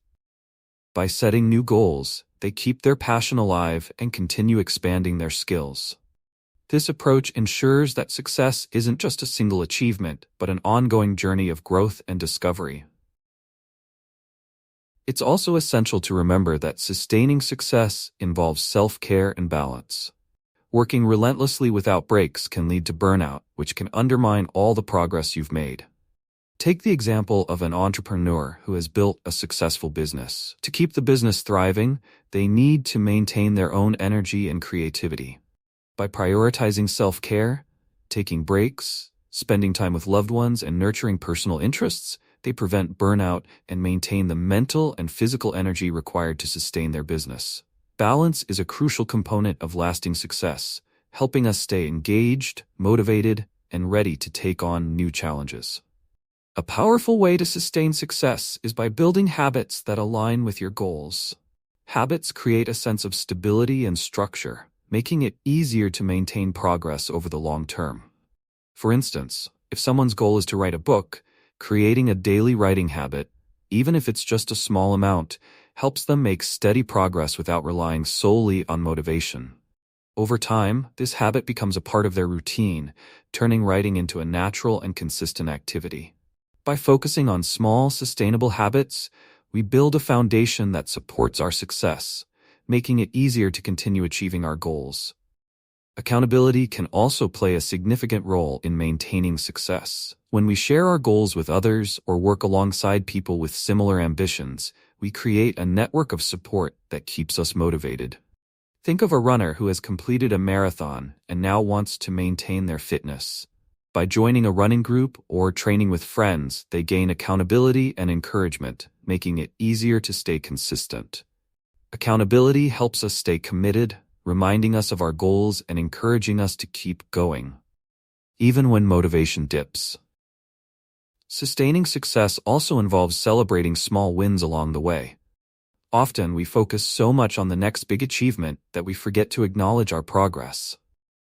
By setting new goals, they keep their passion alive and continue expanding their skills. This approach ensures that success isn't just a single achievement, but an ongoing journey of growth and discovery. It's also essential to remember that sustaining success involves self-care and balance. Working relentlessly without breaks can lead to burnout, which can undermine all the progress you've made. Take the example of an entrepreneur who has built a successful business. To keep the business thriving, they need to maintain their own energy and creativity. By prioritizing self-care, taking breaks, spending time with loved ones, and nurturing personal interests, they prevent burnout and maintain the mental and physical energy required to sustain their business. Balance is a crucial component of lasting success, helping us stay engaged, motivated, and ready to take on new challenges. A powerful way to sustain success is by building habits that align with your goals. Habits create a sense of stability and structure, making it easier to maintain progress over the long term. For instance, if someone's goal is to write a book, creating a daily writing habit, even if it's just a small amount, helps them make steady progress without relying solely on motivation. Over time, this habit becomes a part of their routine, turning writing into a natural and consistent activity. By focusing on small, sustainable habits, we build a foundation that supports our success, making it easier to continue achieving our goals. Accountability can also play a significant role in maintaining success. When we share our goals with others or work alongside people with similar ambitions, we create a network of support that keeps us motivated. Think of a runner who has completed a marathon and now wants to maintain their fitness. By joining a running group or training with friends, they gain accountability and encouragement, making it easier to stay consistent. Accountability helps us stay committed, reminding us of our goals and encouraging us to keep going, even when motivation dips. Sustaining success also involves celebrating small wins along the way. Often we focus so much on the next big achievement that we forget to acknowledge our progress.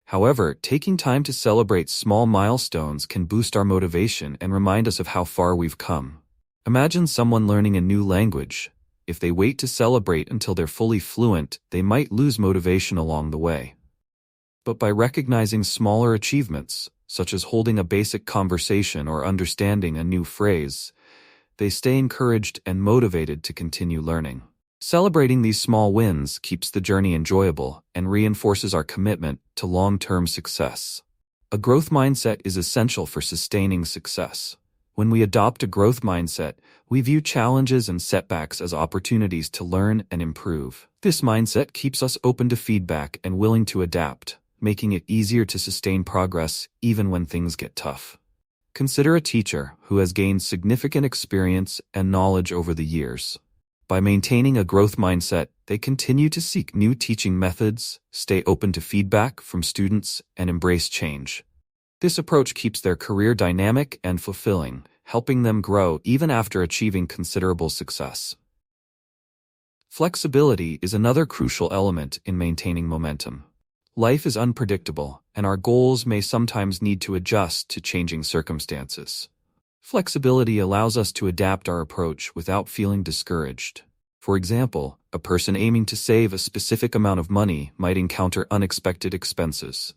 However, taking time to celebrate small milestones can boost our motivation and remind us of how far we've come. Imagine someone learning a new language. If they wait to celebrate until they're fully fluent, they might lose motivation along the way. But by recognizing smaller achievements, such as holding a basic conversation or understanding a new phrase, they stay encouraged and motivated to continue learning. Celebrating these small wins keeps the journey enjoyable and reinforces our commitment to long-term success. A growth mindset is essential for sustaining success. When we adopt a growth mindset, we view challenges and setbacks as opportunities to learn and improve. This mindset keeps us open to feedback and willing to adapt, making it easier to sustain progress even when things get tough. Consider a teacher who has gained significant experience and knowledge over the years. By maintaining a growth mindset, they continue to seek new teaching methods, stay open to feedback from students, and embrace change. This approach keeps their career dynamic and fulfilling, helping them grow even after achieving considerable success. Flexibility is another crucial element in maintaining momentum. Life is unpredictable, and our goals may sometimes need to adjust to changing circumstances. Flexibility allows us to adapt our approach without feeling discouraged. For example, a person aiming to save a specific amount of money might encounter unexpected expenses.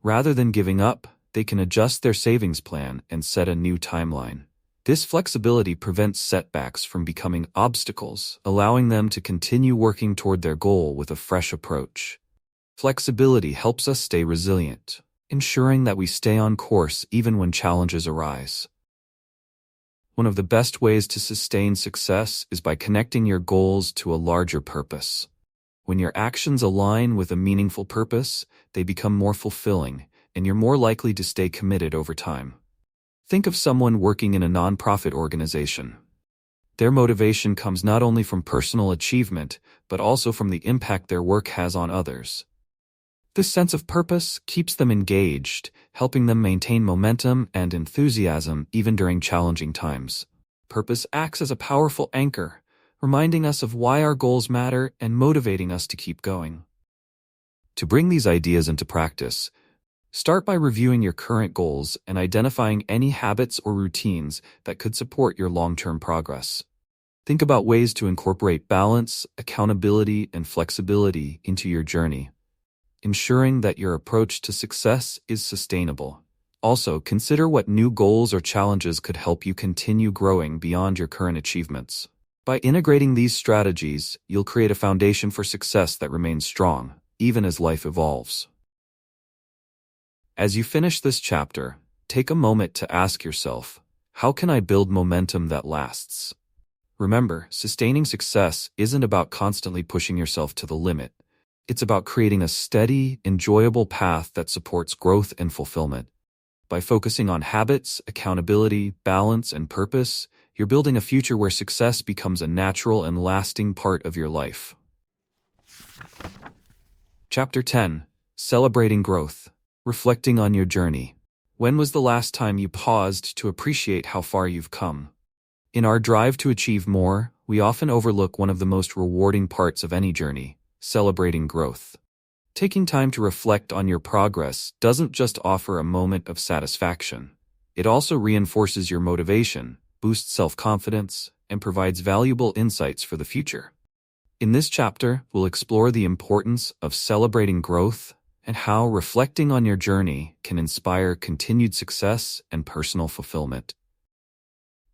Rather than giving up, they can adjust their savings plan and set a new timeline. This flexibility prevents setbacks from becoming obstacles, allowing them to continue working toward their goal with a fresh approach. Flexibility helps us stay resilient, ensuring that we stay on course even when challenges arise. One of the best ways to sustain success is by connecting your goals to a larger purpose. When your actions align with a meaningful purpose, they become more fulfilling, and you're more likely to stay committed over time. Think of someone working in a nonprofit organization. Their motivation comes not only from personal achievement, but also from the impact their work has on others. This sense of purpose keeps them engaged, helping them maintain momentum and enthusiasm even during challenging times. Purpose acts as a powerful anchor, reminding us of why our goals matter and motivating us to keep going. To bring these ideas into practice, start by reviewing your current goals and identifying any habits or routines that could support your long-term progress. Think about ways to incorporate balance, accountability, and flexibility into your journey, ensuring that your approach to success is sustainable. Also, consider what new goals or challenges could help you continue growing beyond your current achievements. By integrating these strategies, you'll create a foundation for success that remains strong, even as life evolves. As you finish this chapter, take a moment to ask yourself, how can I build momentum that lasts? Remember, sustaining success isn't about constantly pushing yourself to the limit. It's about creating a steady, enjoyable path that supports growth and fulfillment. By focusing on habits, accountability, balance, and purpose, you're building a future where success becomes a natural and lasting part of your life. Chapter 10. Celebrating Growth. Reflecting on your journey. When was the last time you paused to appreciate how far you've come? In our drive to achieve more, we often overlook one of the most rewarding parts of any journey: celebrating growth. Taking time to reflect on your progress doesn't just offer a moment of satisfaction. It also reinforces your motivation, boosts self-confidence, and provides valuable insights for the future. In this chapter, we'll explore the importance of celebrating growth and how reflecting on your journey can inspire continued success and personal fulfillment.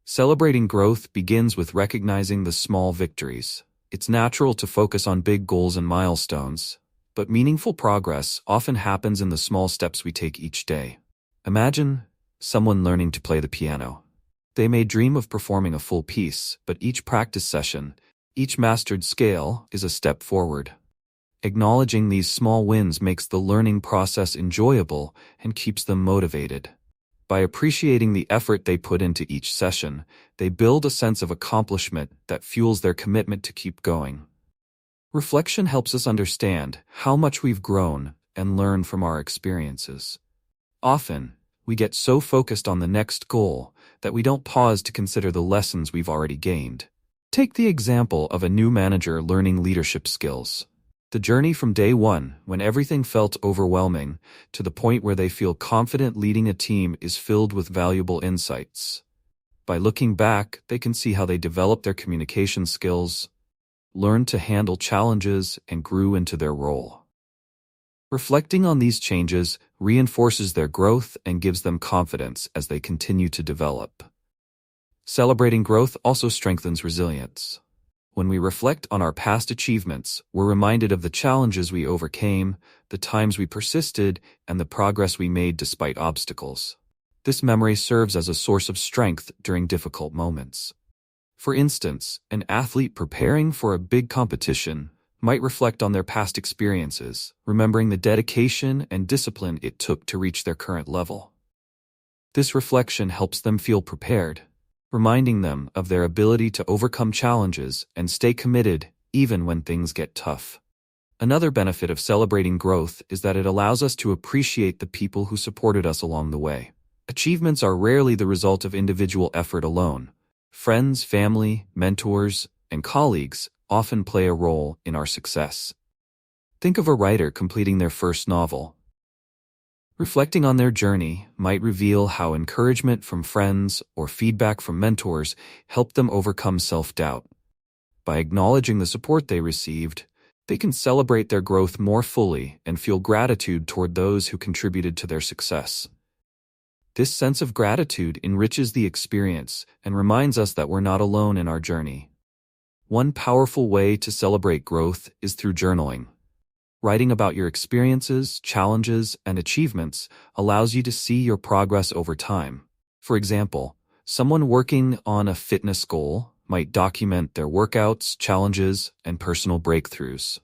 Celebrating growth begins with recognizing the small victories. It's natural to focus on big goals and milestones, but meaningful progress often happens in the small steps we take each day. Imagine someone learning to play the piano. They may dream of performing a full piece, but each practice session, each mastered scale, is a step forward. Acknowledging these small wins makes the learning process enjoyable and keeps them motivated. By appreciating the effort they put into each session, they build a sense of accomplishment that fuels their commitment to keep going. Reflection helps us understand how much we've grown and learn from our experiences. Often, we get so focused on the next goal that we don't pause to consider the lessons we've already gained. Take the example of a new manager learning leadership skills. The journey from day one, when everything felt overwhelming, to the point where they feel confident leading a team is filled with valuable insights. By looking back, they can see how they developed their communication skills, learned to handle challenges, and grew into their role. Reflecting on these changes reinforces their growth and gives them confidence as they continue to develop. Celebrating growth also strengthens resilience. When we reflect on our past achievements, we're reminded of the challenges we overcame, the times we persisted, and the progress we made despite obstacles. This memory serves as a source of strength during difficult moments. For instance, an athlete preparing for a big competition might reflect on their past experiences, remembering the dedication and discipline it took to reach their current level. This reflection helps them feel prepared, reminding them of their ability to overcome challenges and stay committed even when things get tough. Another benefit of celebrating growth is that it allows us to appreciate the people who supported us along the way. Achievements are rarely the result of individual effort alone. Friends, family, mentors, and colleagues often play a role in our success. Think of a writer completing their first novel. Reflecting on their journey might reveal how encouragement from friends or feedback from mentors helped them overcome self-doubt. By acknowledging the support they received, they can celebrate their growth more fully and feel gratitude toward those who contributed to their success. This sense of gratitude enriches the experience and reminds us that we're not alone in our journey. One powerful way to celebrate growth is through journaling. Writing about your experiences, challenges, and achievements allows you to see your progress over time. For example, someone working on a fitness goal might document their workouts, challenges, and personal breakthroughs.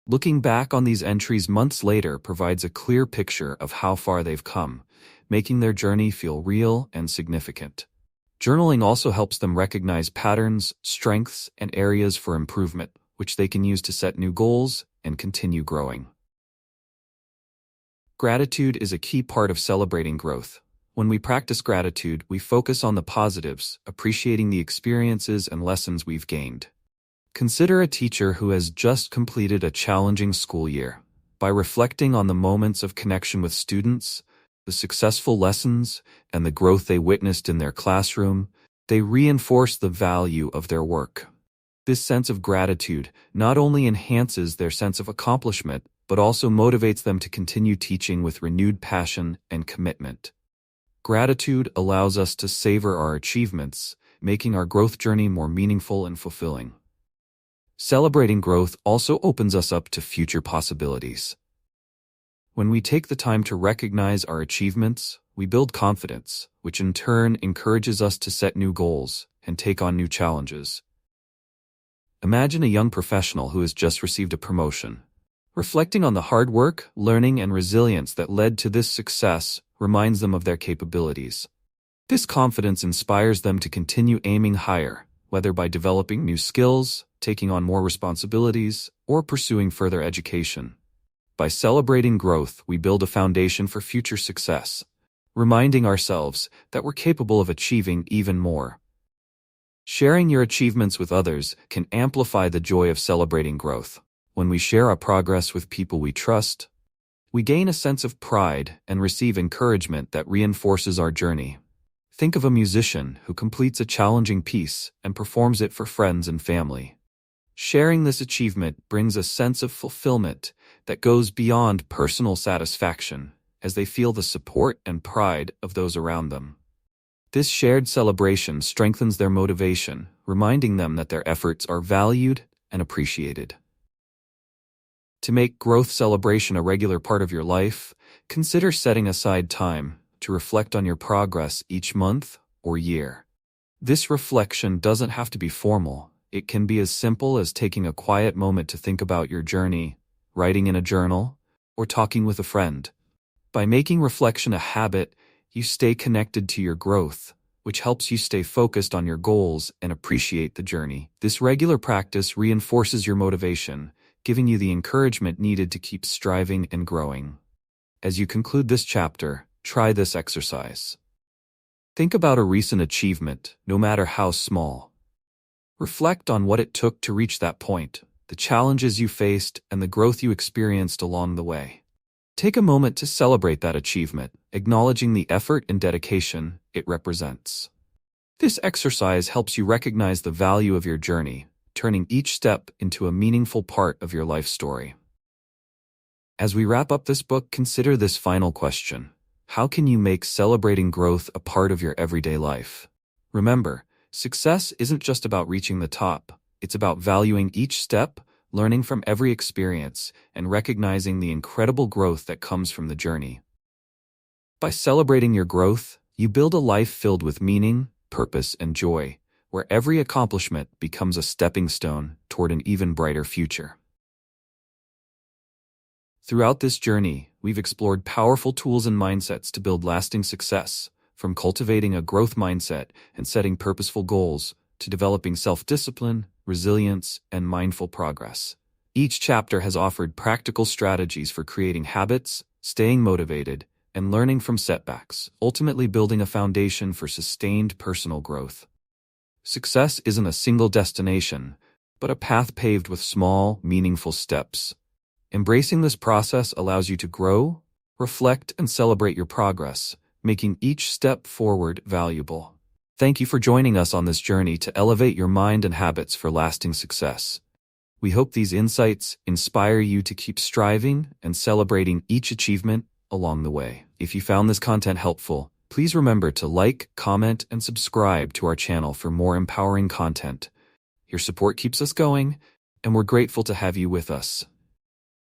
Looking back on these entries months later provides a clear picture of how far they've come, making their journey feel real and significant. Journaling also helps them recognize patterns, strengths, and areas for improvement, which they can use to set new goals and continue growing. Gratitude is a key part of celebrating growth. When we practice gratitude, we focus on the positives, appreciating the experiences and lessons we've gained. Consider a teacher who has just completed a challenging school year. By reflecting on the moments of connection with students, the successful lessons, and the growth they witnessed in their classroom, they reinforce the value of their work. This sense of gratitude not only enhances their sense of accomplishment, but also motivates them to continue teaching with renewed passion and commitment. Gratitude allows us to savor our achievements, making our growth journey more meaningful and fulfilling. Celebrating growth also opens us up to future possibilities. When we take the time to recognize our achievements, we build confidence, which in turn encourages us to set new goals and take on new challenges. Imagine a young professional who has just received a promotion. Reflecting on the hard work, learning, and resilience that led to this success reminds them of their capabilities. This confidence inspires them to continue aiming higher, whether by developing new skills, taking on more responsibilities, or pursuing further education. By celebrating growth, we build a foundation for future success, reminding ourselves that we're capable of achieving even more. Sharing your achievements with others can amplify the joy of celebrating growth. When we share our progress with people we trust, we gain a sense of pride and receive encouragement that reinforces our journey. Think of a musician who completes a challenging piece and performs it for friends and family. Sharing this achievement brings a sense of fulfillment that goes beyond personal satisfaction, as they feel the support and pride of those around them. This shared celebration strengthens their motivation, reminding them that their efforts are valued and appreciated. To make growth celebration a regular part of your life, consider setting aside time to reflect on your progress each month or year. This reflection doesn't have to be formal. It can be as simple as taking a quiet moment to think about your journey, writing in a journal, or talking with a friend. By making reflection a habit, you stay connected to your growth, which helps you stay focused on your goals and appreciate the journey. This regular practice reinforces your motivation, giving you the encouragement needed to keep striving and growing. As you conclude this chapter, try this exercise. Think about a recent achievement, no matter how small. Reflect on what it took to reach that point, the challenges you faced, and the growth you experienced along the way. Take a moment to celebrate that achievement, acknowledging the effort and dedication it represents. This exercise helps you recognize the value of your journey, turning each step into a meaningful part of your life story. As we wrap up this book, consider this final question. How can you make celebrating growth a part of your everyday life? Remember, success isn't just about reaching the top. It's about valuing each step, learning from every experience, and recognizing the incredible growth that comes from the journey. By celebrating your growth, you build a life filled with meaning, purpose, and joy, where every accomplishment becomes a stepping stone toward an even brighter future. Throughout this journey, we've explored powerful tools and mindsets to build lasting success, from cultivating a growth mindset and setting purposeful goals to developing self-discipline, resilience, and mindful progress. Each chapter has offered practical strategies for creating habits, staying motivated, and learning from setbacks, ultimately building a foundation for sustained personal growth. Success isn't a single destination, but a path paved with small, meaningful steps. Embracing this process allows you to grow, reflect, and celebrate your progress, making each step forward valuable. Thank you for joining us on this journey to elevate your mind and habits for lasting success. We hope these insights inspire you to keep striving and celebrating each achievement along the way. If you found this content helpful, please remember to like, comment, and subscribe to our channel for more empowering content. Your support keeps us going, and we're grateful to have you with us.